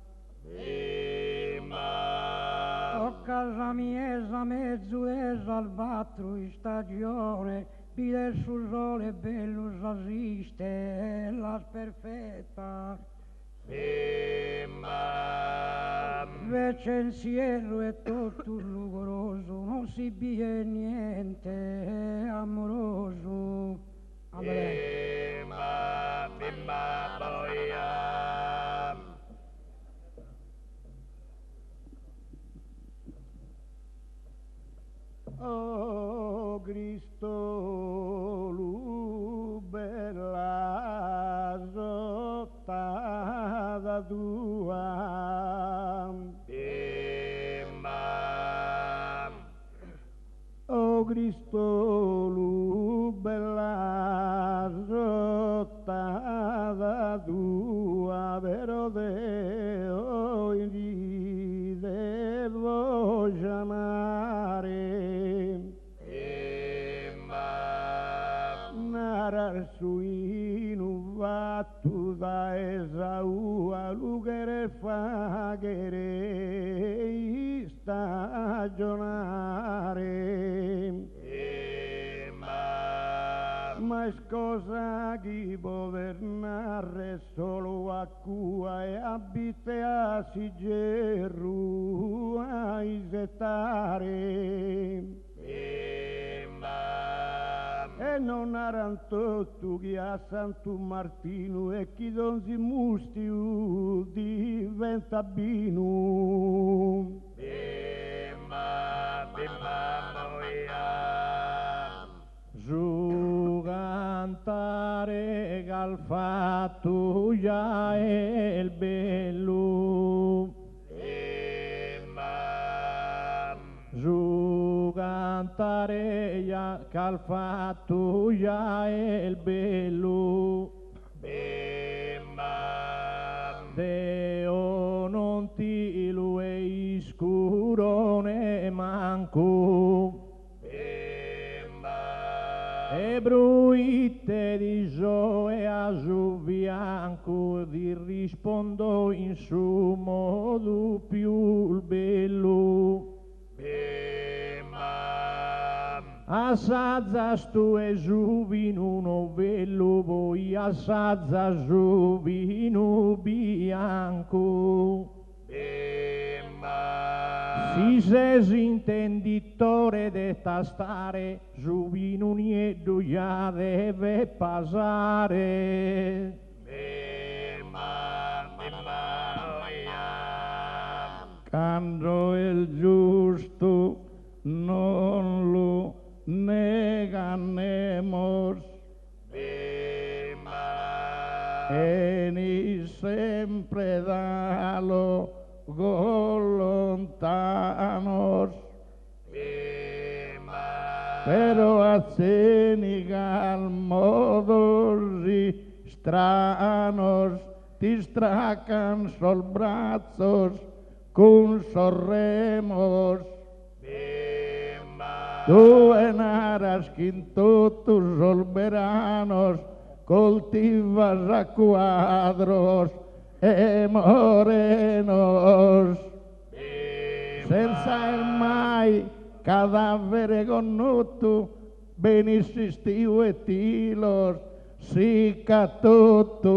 O casa miesa mezzo e salvatru in stagione, pide sul sole bello s'assiste la perfetta. Invece insieme è tutto lugoroso, non si bie niente amoroso. Oh Cristo, lu bella sottata tua. Oh Cristo, lu bella sottata tua, vero Deo ti devo chiamare. Narar suinu vattu da Esau a lugere faghere stagionare. Ma scosa chi governare solo a cua e abite a Sigeru a isettare. E non arantottu chi a Santo Martino e chi non si mustiu diventa binu. Su cantare gal fatto già è il bello. Su cantare già gal fatto già è il bello. Deo non ti lo è scuro ne manco. E bruite di Zoe a su bianco ti rispondo in su modo più bello. Assaggia stu e su vino novello, voi assaggia su vino bianco. Si ses intenditore de tastare, su vino nieddo già deve passare. Quando il giusto non lo nega né pero a Senegal modos y stranos distracan sol brazos con sorremos. Tu enaras quinto tus sol veranos cultivas a cuadros e morenos. Senza il mai cadavere connuto, ben insistiu e tilos, si catutu.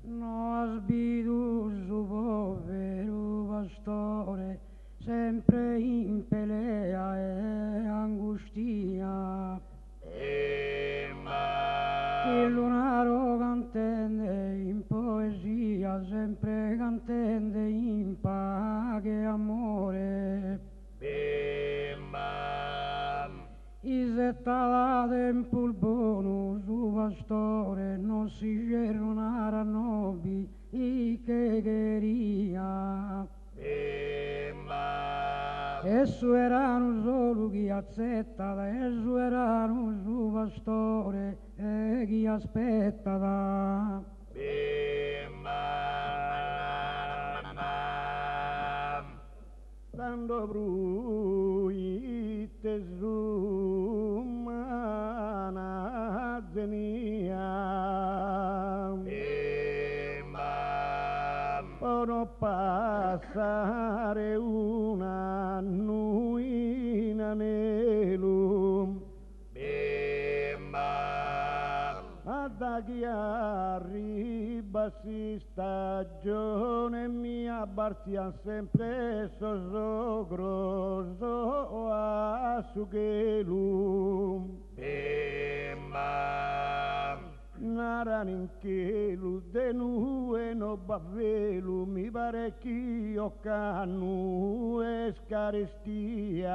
No sbidu su povero pastore, sempre in pelea e angustia. Il lunaro cantende in poesia, sempre cantende in pace e amore. I settalate in pulbono su pastore, non si gerunara nobi i che queria. Esso erano solo chi accettava, esso erano su pastore e chi aspettava. Quando bruite su manazenia può passare un anno in anelum da chi arriva si stagione mia barzian sempre sogro a sughelu naran in chelu de nue no bavelu mi pare chi io canu escarestia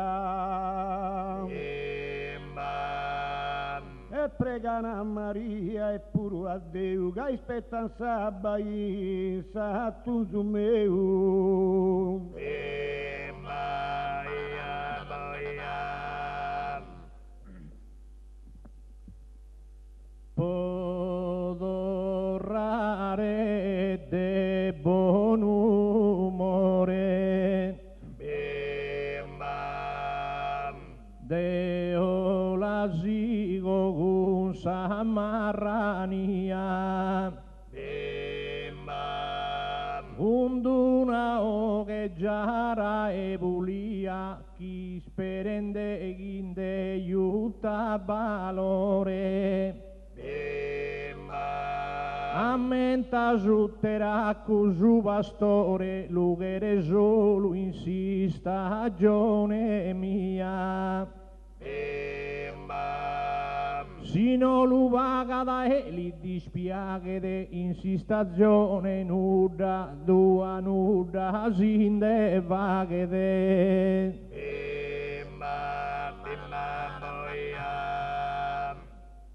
e pregano a Maria e pure a Dio che aspettan sabai satun su meu podorrare de buon umore Deo lasigo gun samarrania unduna ogheggiara e bulia chi sperende ginde iuta valore ammenta giutterà cusu pastore lughere solo in si stagione mia sino luvaga da li dispiaghe in si stagione nuda dua nuda sinde vaghe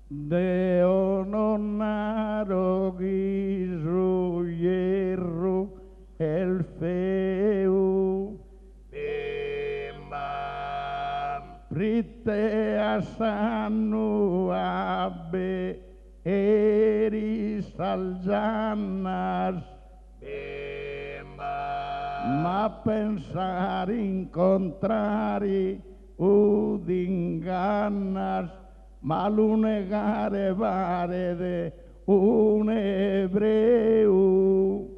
Deo non naro gisu hierro el feu Prite asanu abbe eris aljanas ma pensar incontrari udinganas ma l'unegare vare de un ebreu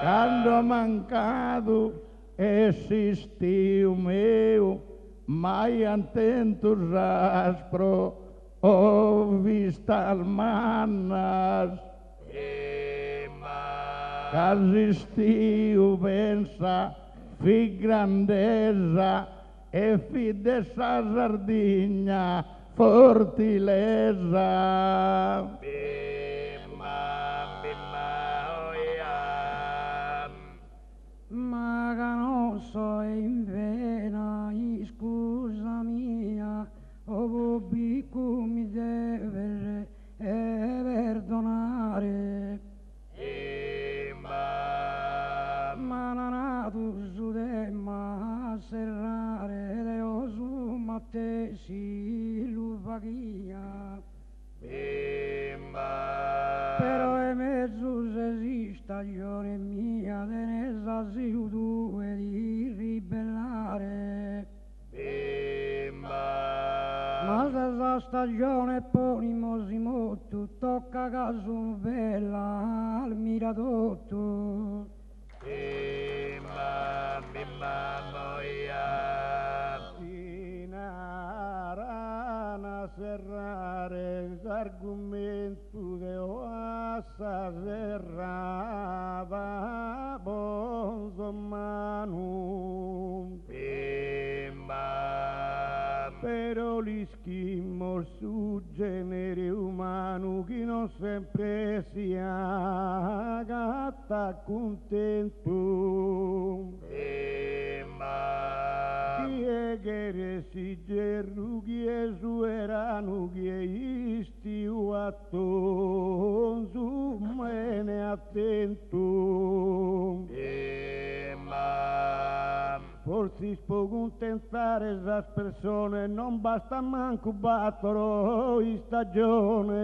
quando mancado existiu meu mai antentus aspro o vista almanas casistiu pensa fi grandeza e fi dessa sardegna fortileza Ma che non so in vena, scusa mia, o pubblico mi deve perdonare. stagione mia te ne sasiu due di ribellare. Ma se sa stagione eponimo si molto, tocca caso bella al miratotto. Sinarana serrare l'argomento de oassa serrava bonzomanu. Però l'ischimo su genere umano che non sempre sia gatta contento. Chi è che si gerru, chi è su erano, chi è isti u atton, su mene attento. Forse si può contentare esas persone, non basta manco battere in stagione.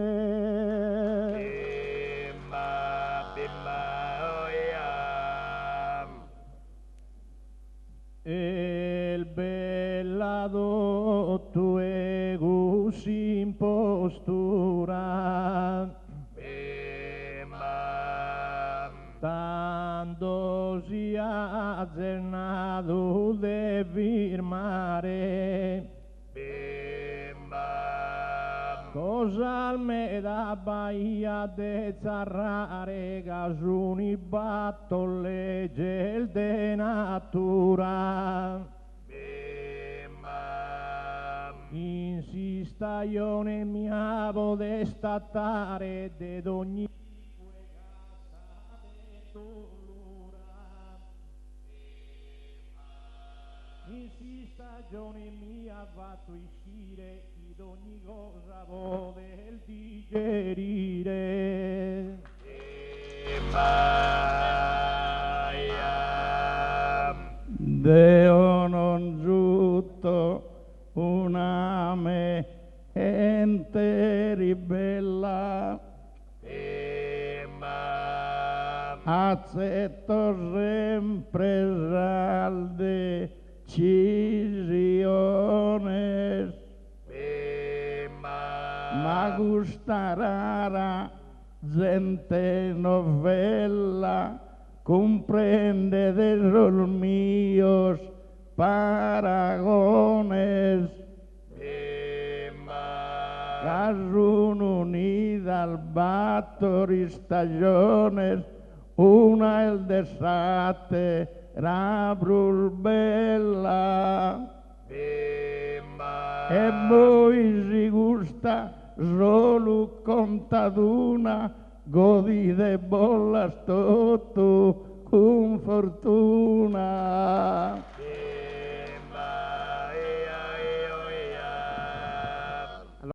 Il belladotto e gusi in postura tanto si ha azernato de firmare cosa al me da Bahia de zarrare casuni batto legge il de natura insistazione mia vode statare de ogni in stagione mia fatto uscire ed ogni cosa vuole digerire. Deo non giutto una mente ribella accetto sempre salde decisiones ma gusta rara gente novella comprende de los míos paragones Casuno unida al battori stagione una el desate rabrul bella e voi si gusta solo contaduna godi de bollas tutto con fortuna.